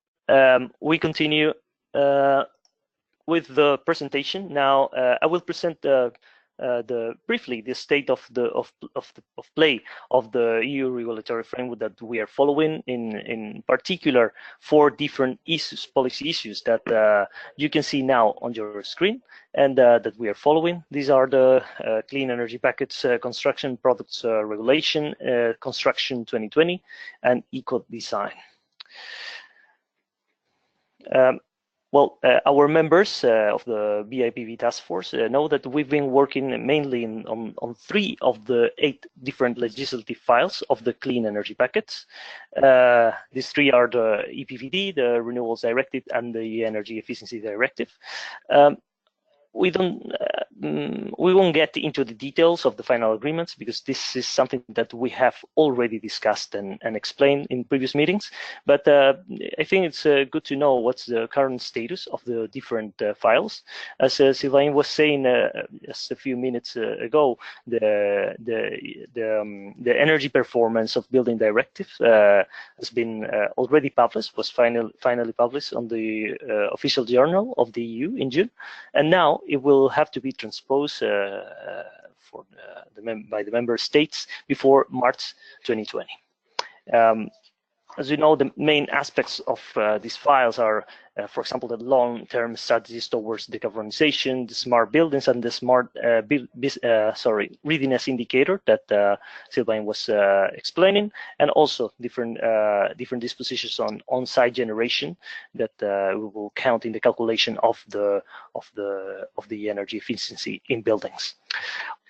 we continue with the presentation. Now I will present briefly the state of play of the EU regulatory framework that we are following, in particular 4 different issues, policy issues that you can see now on your screen and that we are following. These are the Clean Energy Package, Construction Products Regulation, Construction 2020, and Eco Design. Well, our members of the Bipv task force know that we've been working mainly on 3 of the 8 different legislative files of the clean energy packets. These 3 are the EPBD, the Renewables Directive, and the Energy Efficiency Directive. We won't get into the details of the final agreements because this is something that we have already discussed and explained in previous meetings. But I think it's good to know what's the current status of the different files. As Sylvain was saying just a few minutes ago, the energy performance of building directive has been already published, was finally published on the official journal of the EU in June, and now it will have to be transposed by the member states before March 2020. As you know, the main aspects of these files are, for example, the long-term strategies towards decarbonisation, the smart buildings, and the smart readiness indicator that Sylvain was explaining, and also different dispositions on on-site generation that we will count in the calculation of the energy efficiency in buildings.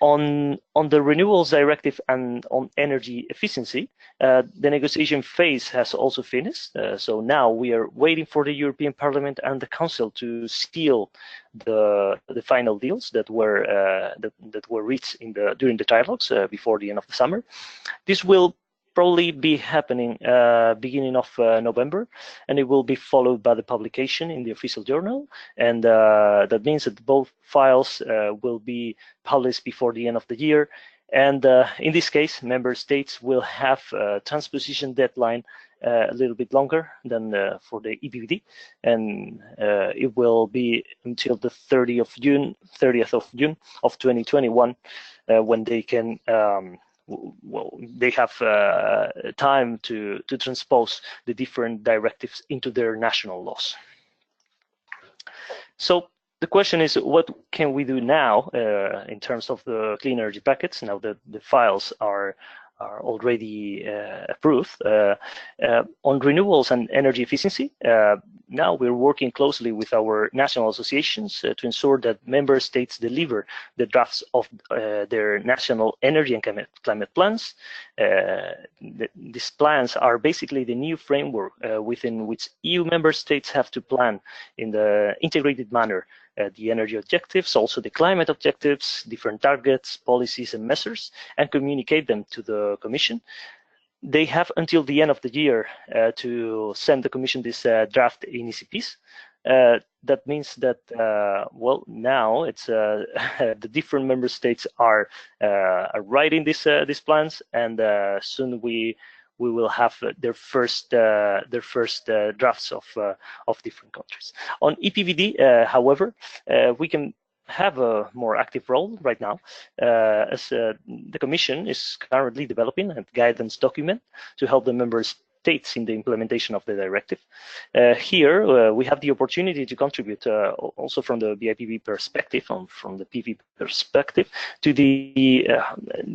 On the Renewables Directive and on energy efficiency, the negotiation phase has also finished. So now we are waiting for the European Parliament and the Council to seal the final deals that were reached during the trilogues before the end of the summer. This will probably be happening beginning of November, and it will be followed by the publication in the official journal, and that means that both files will be published before the end of the year. And in this case, member states will have a transposition deadline a little bit longer than for the EPBD, and it will be until the 30th of June of 2021 when they can they have time to transpose the different directives into their national laws. So the question is, what can we do now in terms of the clean energy packets now that the files are already approved? On renewables and energy efficiency, now we're working closely with our national associations to ensure that member states deliver the drafts of their national energy and climate plans. These plans are basically the new framework within which EU member states have to plan in the integrated manner the energy objectives, also the climate objectives, different targets, policies and measures, and communicate them to the Commission. They have until the end of the year to send the Commission this draft in ECPs. That means that, well, now it's the different member states are writing these plans, and soon we will have their first drafts of different countries. On EPBD, however, we can have a more active role right now, as the Commission is currently developing a guidance document to help the member updates in the implementation of the directive. Here, we have the opportunity to contribute also from the BIPV perspective, from the PV perspective, to the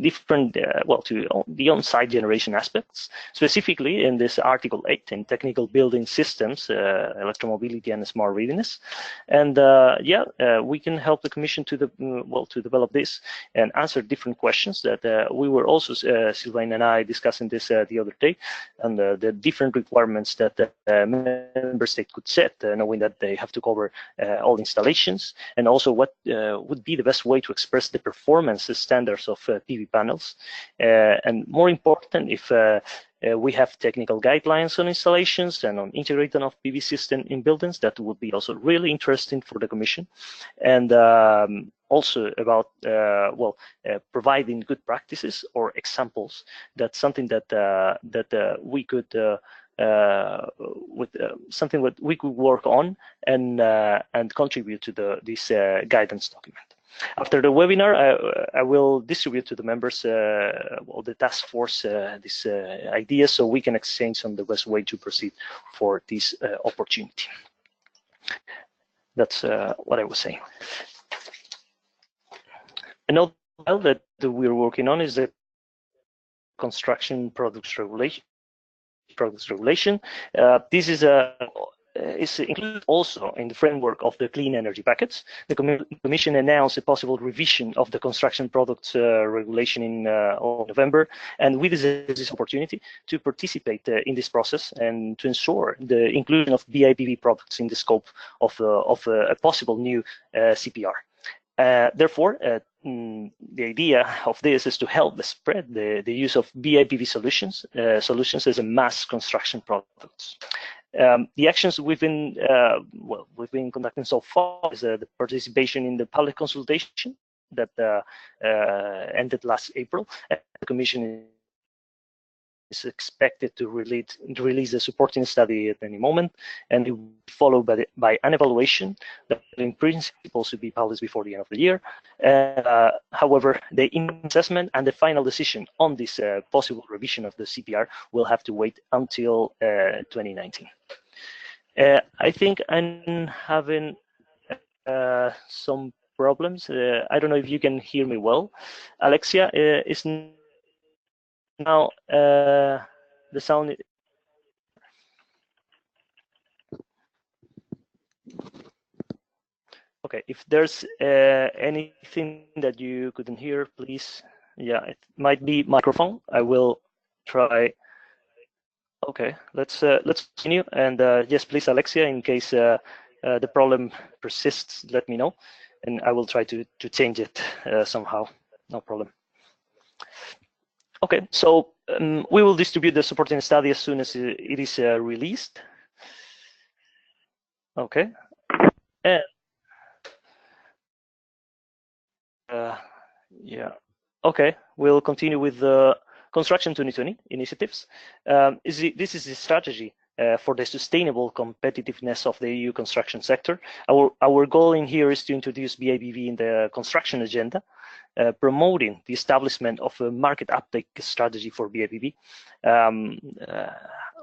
different, to the on-site generation aspects, specifically in this Article 8 in technical building systems, electromobility and smart readiness. And we can help the Commission to develop this and answer different questions that we were also, Sylvain and I, discussing this the other day, and the different requirements that the member state could set, knowing that they have to cover all installations, and also what would be the best way to express the performance standards of PV panels, and more important, if we have technical guidelines on installations and on integrating of PV system in buildings, that would be also really interesting for the Commission. And also about providing good practices or examples. That's something that we could something that we could work on and contribute to this guidance document. After the webinar, I will distribute to the members of the task force this idea, so we can exchange on the best way to proceed for this opportunity. That's what I was saying. Another file that we're working on is the construction products regulation. This is included also in the framework of the clean energy package. The Commission announced a possible revision of the construction products regulation in November, and we decided this opportunity to participate in this process and to ensure the inclusion of BIPV products in the scope of a possible new CPR. Therefore, the idea of this is to help spread the use of BIPV solutions as a mass construction products. The actions we've been conducting so far is the participation in the public consultation that ended last April. The Commission is expected to release a supporting study at any moment, and it will be followed by an evaluation that in principle should be published before the end of the year. However, the assessment and the final decision on this possible revision of the CPR will have to wait until 2019. I think I'm having some problems. I don't know if you can hear me well. Alexia, is now the sound. Okay, if there's anything that you couldn't hear, please. Yeah, it might be microphone. I will try. Okay, let's continue. And yes, please, Alexia, in case the problem persists, let me know, and I will try to change it somehow. No problem. Okay, so we will distribute the supporting study as soon as it is released. Okay, and yeah, okay, we'll continue with the Construction 2020 initiatives. This is the strategy for the sustainable competitiveness of the EU construction sector. Our goal in here is to introduce BIPV in the construction agenda, promoting the establishment of a market uptake strategy for BIPV.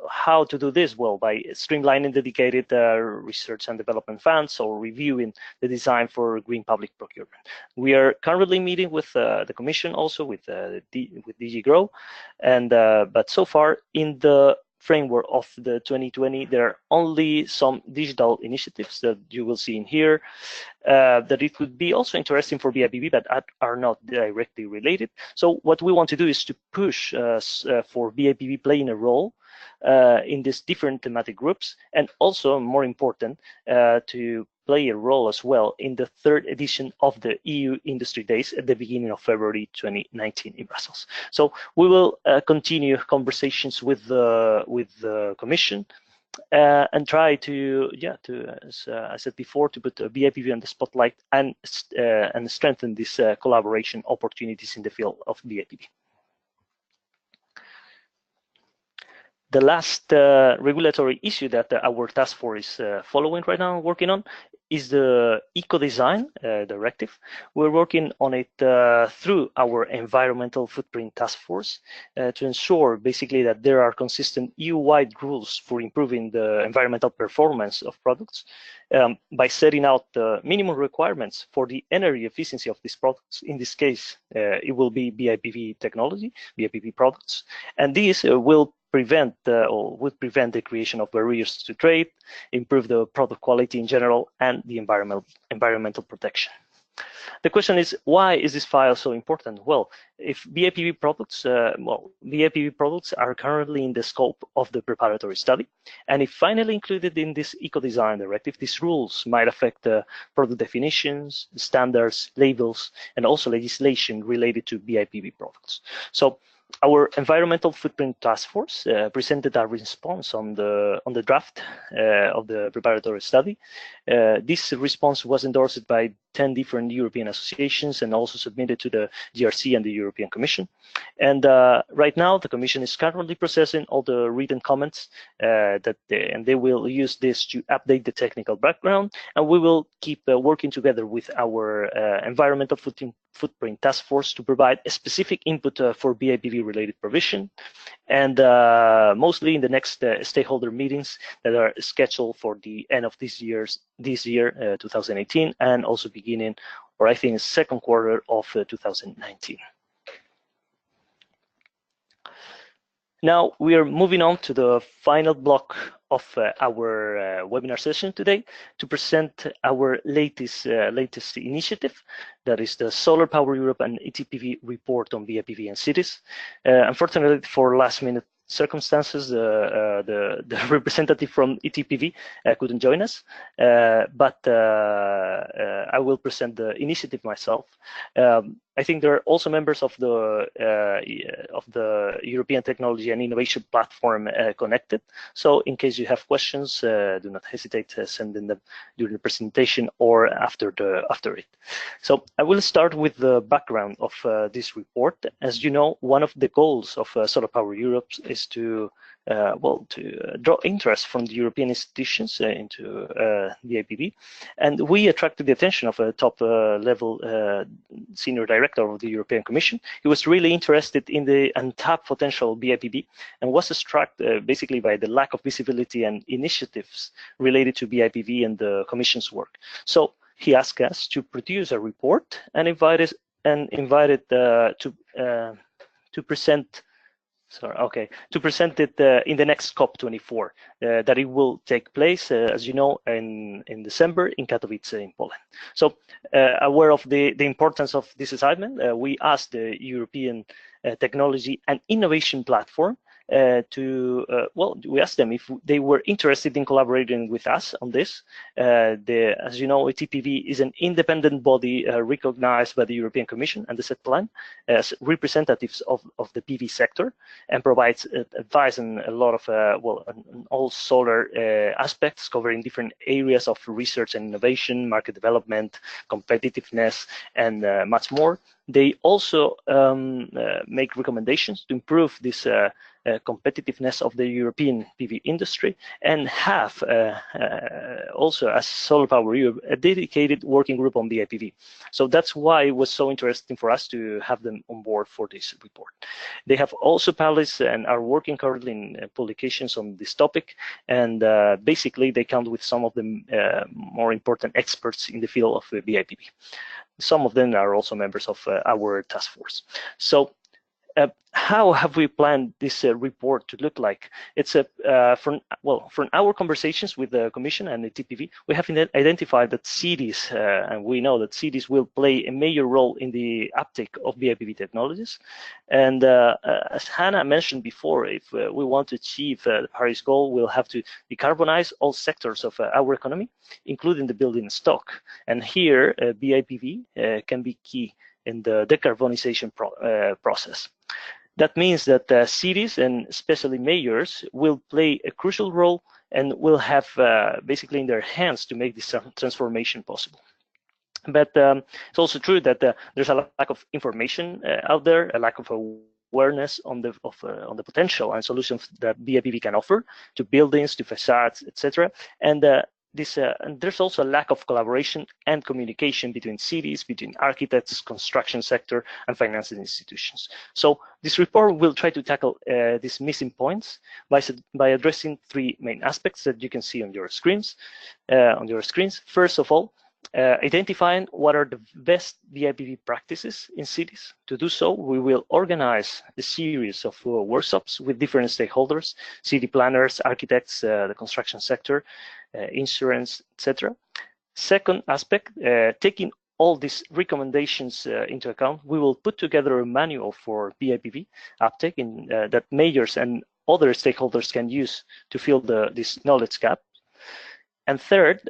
How to do this? Well, by streamlining dedicated research and development funds, or reviewing the design for green public procurement. We are currently meeting with the Commission, also with DG Grow, and but so far in the framework of the 2020, there are only some digital initiatives that you will see in here that it could be also interesting for BIPV, but are not directly related. So what we want to do is to push for BIPV playing a role in these different thematic groups, and also, more important, to play a role as well in the 3rd edition of the EU Industry Days at the beginning of February 2019 in Brussels. So we will continue conversations with the Commission and try to, as I said before, to put BIPV on the spotlight and strengthen these collaboration opportunities in the field of BIPV. The last regulatory issue that our task force is following right now, working on, is the eco-design directive. We're working on it through our environmental footprint task force to ensure basically that there are consistent EU-wide rules for improving the environmental performance of products by setting out the minimum requirements for the energy efficiency of these products. In this case, it will be Bipv technology, Bipv products, and these will prevent or would prevent the creation of barriers to trade, improve the product quality in general, and the environmental protection. The question is, why is this file so important? Well, if Bipv products, Bipv products are currently in the scope of the preparatory study, and if finally included in this eco-design directive, these rules might affect the product definitions, standards, labels, and also legislation related to Bipv products. So our environmental footprint task force presented a response on the draft of the preparatory study. This response was endorsed by 10 different European associations and also submitted to the GRC and the European Commission. And right now, the Commission is currently processing all the written comments and they will use this to update the technical background. And we will keep working together with our environmental footprint task force to provide a specific input for Bipv related provision, and mostly in the next stakeholder meetings that are scheduled for the end of this year, 2018, and also beginning, or I think, second quarter of 2019. Now we are moving on to the final block of our webinar session today to present our latest initiative, that is the Solar Power Europe and EPBD report on Bipv and cities. Unfortunately, for last-minute circumstances, the representative from EPBD couldn't join us, but I will present the initiative myself. I think there are also members of the European Technology and Innovation Platform connected. So in case you have questions, do not hesitate to send them during the presentation or after it. So I will start with the background of this report. As you know, one of the goals of Solar Power Europe is to draw interest from the European institutions into the EPBD, and we attracted the attention of a top-level senior director of the European Commission. He was really interested in the untapped potential of Bipv and was struck basically by the lack of visibility and initiatives related to Bipv and the Commission's work. So he asked us to produce a report and invited to present. To present it in the next COP24, that it will take place, as you know, in December in Katowice in Poland. So, aware of the importance of this assignment, we asked the European Technology and Innovation Platform we asked them if they were interested in collaborating with us on this. As you know, EPBD is an independent body recognized by the European Commission and the set plan as representatives of the PV sector, and provides advice on a lot of on all solar aspects, covering different areas of research and innovation, market development, competitiveness, and much more. They also make recommendations to improve this competitiveness of the European PV industry, and have also, as Solar Power Europe, a dedicated working group on Bipv. So that's why it was so interesting for us to have them on board for this report. They have also published and are working currently in publications on this topic, and basically they count with some of the more important experts in the field of Bipv. Some of them are also members of our task force. So how have we planned this report to look like? It's from our conversations with the Commission and the EPBD, we have identified that cities, and we know that cities will play a major role in the uptake of Bipv technologies. And as Hannah mentioned before, if we want to achieve the Paris goal, we'll have to decarbonize all sectors of our economy, including the building stock. And here, Bipv can be key in the decarbonisation process. That means that cities, and especially mayors, will play a crucial role and will have basically in their hands to make this transformation possible. But it's also true that there's a lack of information out there, a lack of awareness on the potential and solutions that Bipv can offer to buildings, to facades, etc. And and there's also a lack of collaboration and communication between cities, between architects, construction sector, and financing institutions. So this report will try to tackle these missing points by addressing three main aspects that you can see on your screens. First of all, identifying what are the best BIPV practices in cities. To do so, we will organize a series of workshops with different stakeholders, city planners, architects, the construction sector, insurance, etc. Second aspect, taking all these recommendations into account, we will put together a manual for BIPV uptake that mayors and other stakeholders can use to fill this knowledge gap. And third,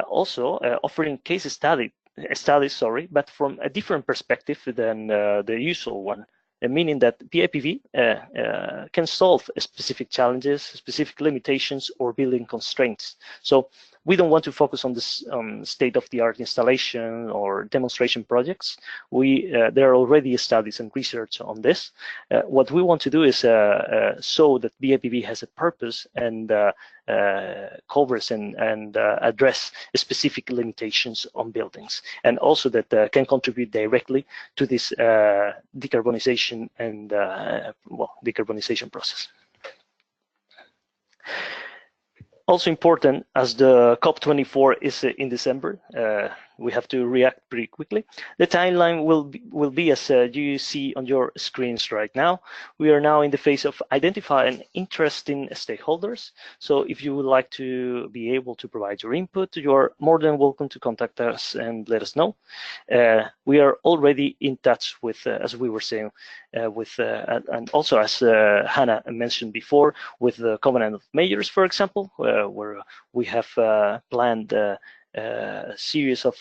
also offering case studies, but from a different perspective than the usual one, meaning that BIPV can solve specific challenges, specific limitations, or building constraints. So we don't want to focus on this state-of-the-art installation or demonstration projects. There are already studies and research on this. What we want to do is show that BIPV has a purpose and covers and address specific limitations on buildings, and also that can contribute directly to this decarbonization and decarbonization process. Also important, as the COP24 is in December, we have to react pretty quickly. The timeline will be as you see on your screens right now. We are now in the phase of identifying interesting stakeholders. So if you would like to be able to provide your input, you're more than welcome to contact us and let us know. We are already in touch with, as we were saying, and also as Hannah mentioned before, with the Covenant of Mayors, for example, where we have planned a series of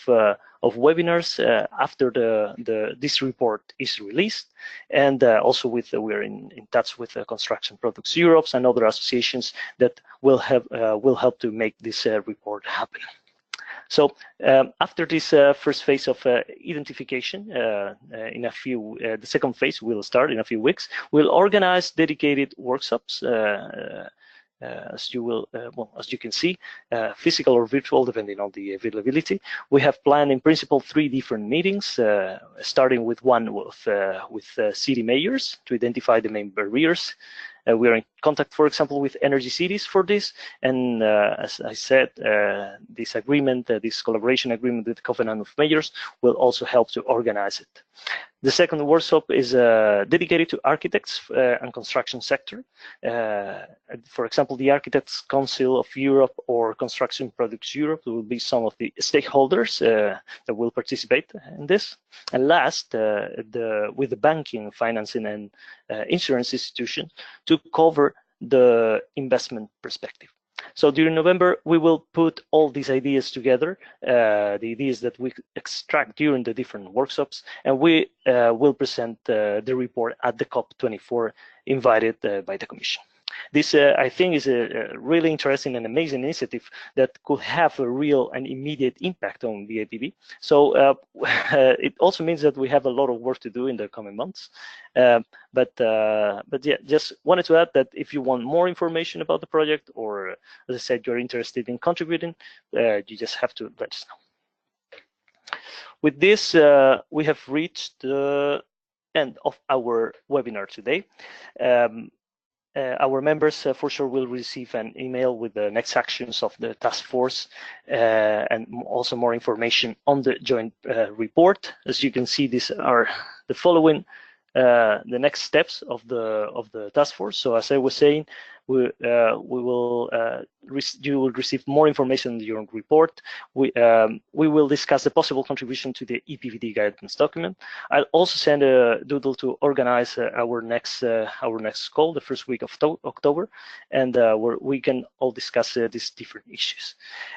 webinars after this report is released, and also we're in touch with Construction Products Europe and other associations that will help to make this report happen. So after this first phase of identification, the second phase will start in a few weeks. We'll organize dedicated workshops. As you can see, physical or virtual, depending on the availability. We have planned, in principle, 3 different meetings, starting with one with city mayors to identify the main barriers. We are in contact, for example, with energy cities for this, and as I said, this agreement, this collaboration agreement with the Covenant of Mayors will also help to organize it. The second workshop is dedicated to architects and construction sector. For example, the Architects Council of Europe or Construction Products Europe will be some of the stakeholders that will participate in this. And last, with the banking, financing, and insurance institutions to cover the investment perspective. So during November, we will put all these ideas together, the ideas that we extract during the different workshops, and we will present the report at the COP24 invited by the Commission. This, I think, is a really interesting and amazing initiative that could have a real and immediate impact on BIPV. So it also means that we have a lot of work to do in the coming months. But yeah, just wanted to add that if you want more information about the project, or as I said, you're interested in contributing, you just have to let us know. With this, we have reached the end of our webinar today. Our members for sure will receive an email with the next actions of the task force and also more information on the joint report. As you can see, these are the following the next steps of the task force. So as I was saying, you will receive more information in your report. We will discuss the possible contribution to the EPBD guidance document. I'll also send a doodle to organize our next call, the first week of October, and where we can all discuss these different issues.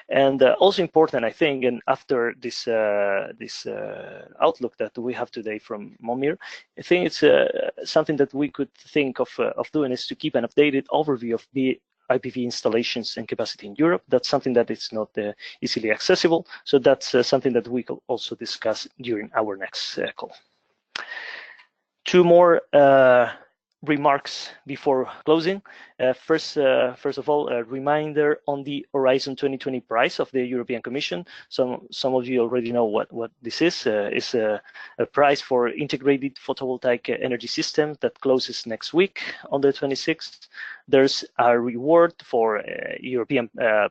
And also important, I think, and after this outlook that we have today from Momir, I think it's something that we could think of doing is to keep an updated overview of the IPV installations and capacity in Europe. That's something that is not easily accessible. So that's something that we could also discuss during our next call. 2 more remarks before closing. First of all, a reminder on the Horizon 2020 prize of the European Commission. Some of you already know what this is. It's a prize for integrated photovoltaic energy systems that closes next week on the 26th. There's a reward for European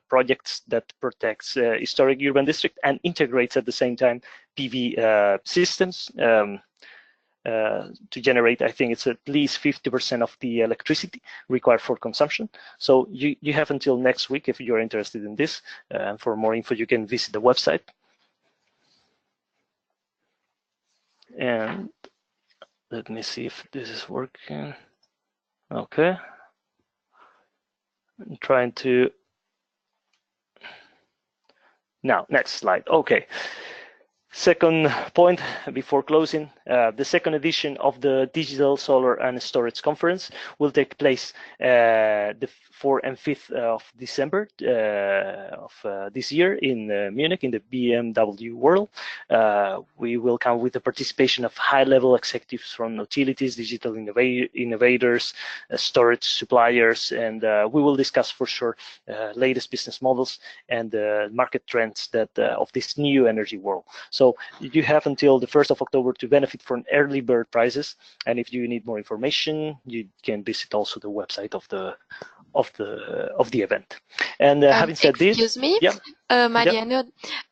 projects that protects historic urban district and integrates at the same time PV systems. To generate, I think it's at least 50% of the electricity required for consumption. So you have until next week if you're interested in this. For more info, you can visit the website. And let me see if this is working. Okay. I'm trying to. Now, next slide. Okay. Second point before closing, the second edition of the Digital Solar and Storage Conference will take place the 4th and 5th of December of this year in Munich in the BMW World. We will come with the participation of high-level executives from utilities, digital innovators, storage suppliers, and we will discuss for sure latest business models and market trends that of this new energy world. So you have until the 1st of October to benefit from early bird prizes, and if you need more information, you can visit also the website of the event. And having said this, excuse me, yeah, Mariano,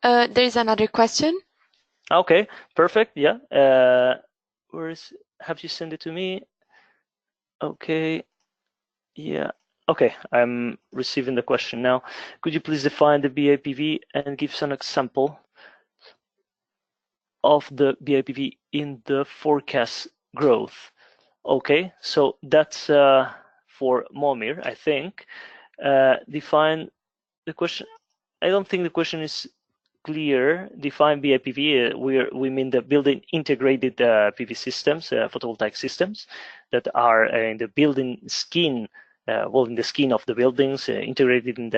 there is another question. Okay, perfect. Yeah, where is? Have you sent it to me? Okay, yeah. Okay, I'm receiving the question now. Could you please define the Bipv and give some example of the Bipv in the forecast growth? Okay, so that's for Momir, I think. Define the question. I don't think the question is clear. Define Bipv. We mean the building integrated PV systems, photovoltaic systems that are in the building skin. Well, in the skin of the buildings, integrated in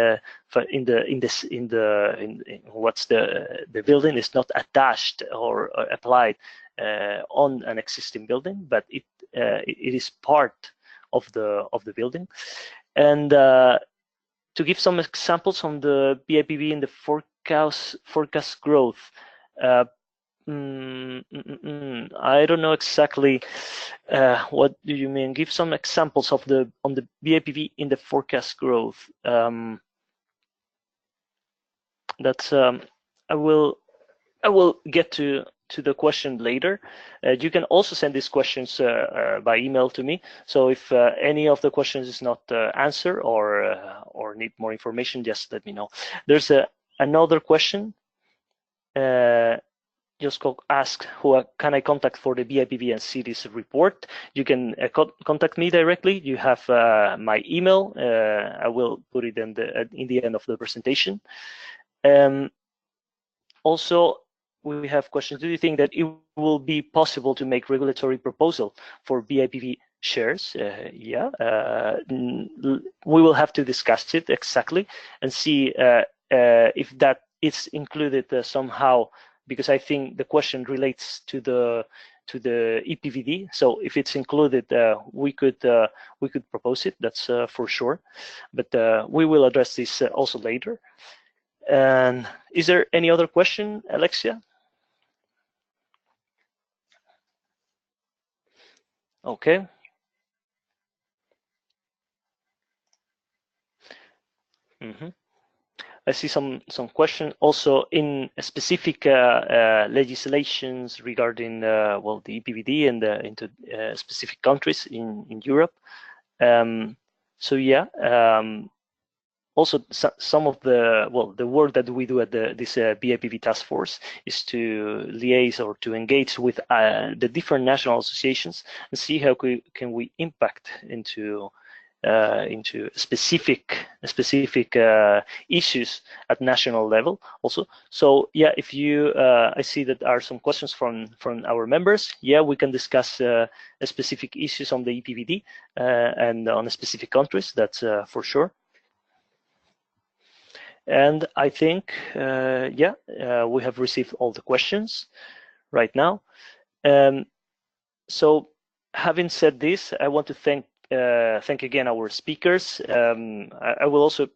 what's the building is not attached or applied on an existing building, but it is part of the building. And to give some examples on the Bipv in the forecast growth. I don't know exactly what do you mean. Give some examples of on the Bipv in the forecast growth. That's I will get to the question later. You can also send these questions by email to me. So if any of the questions is not answered or need more information, just let me know. There's another question. Just ask who can I contact for the Bipv and cities report. You can contact me directly. You have my email. I will put it in the end of the presentation. Also, we have questions. Do you think that it will be possible to make regulatory proposal for Bipv shares? Yeah, we will have to discuss it exactly and see if that is included somehow, because I think the question relates to the EPBD. So if it's included, we could propose it. That's for sure. But we will address this also later. And is there any other question, Alexia? Okay. I see some question also in specific legislations regarding well, the EPBD and into specific countries in Europe. So yeah, also some of the work that we do at this Bipv task force is to liaise or to engage with the different national associations and see how can we impact into specific issues at national level also. So yeah, if you I see that are some questions from our members. Yeah, we can discuss specific issues on the EPBD and on specific countries. That's for sure. And I think yeah, we have received all the questions right now. So having said this, I want to thank again our speakers. I will also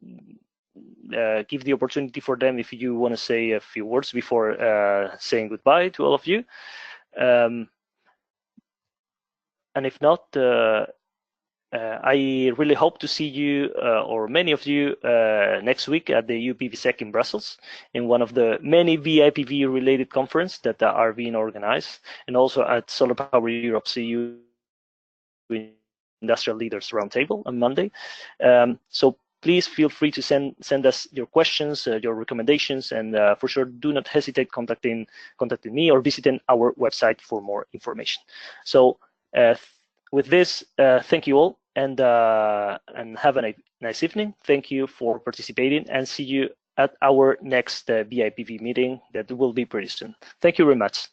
give the opportunity for them if you want to say a few words before saying goodbye to all of you. And if not, I really hope to see you or many of you next week at the UPVSEC in Brussels, in one of the many Bipv related conferences that are being organized, and also at Solar Power Europe CU Industrial Leaders Roundtable on Monday. So please feel free to send us your questions, your recommendations, and for sure do not hesitate contacting me or visiting our website for more information. So with this, thank you all, and have a nice evening. Thank you for participating, and see you at our next Bipv meeting that will be pretty soon. Thank you very much.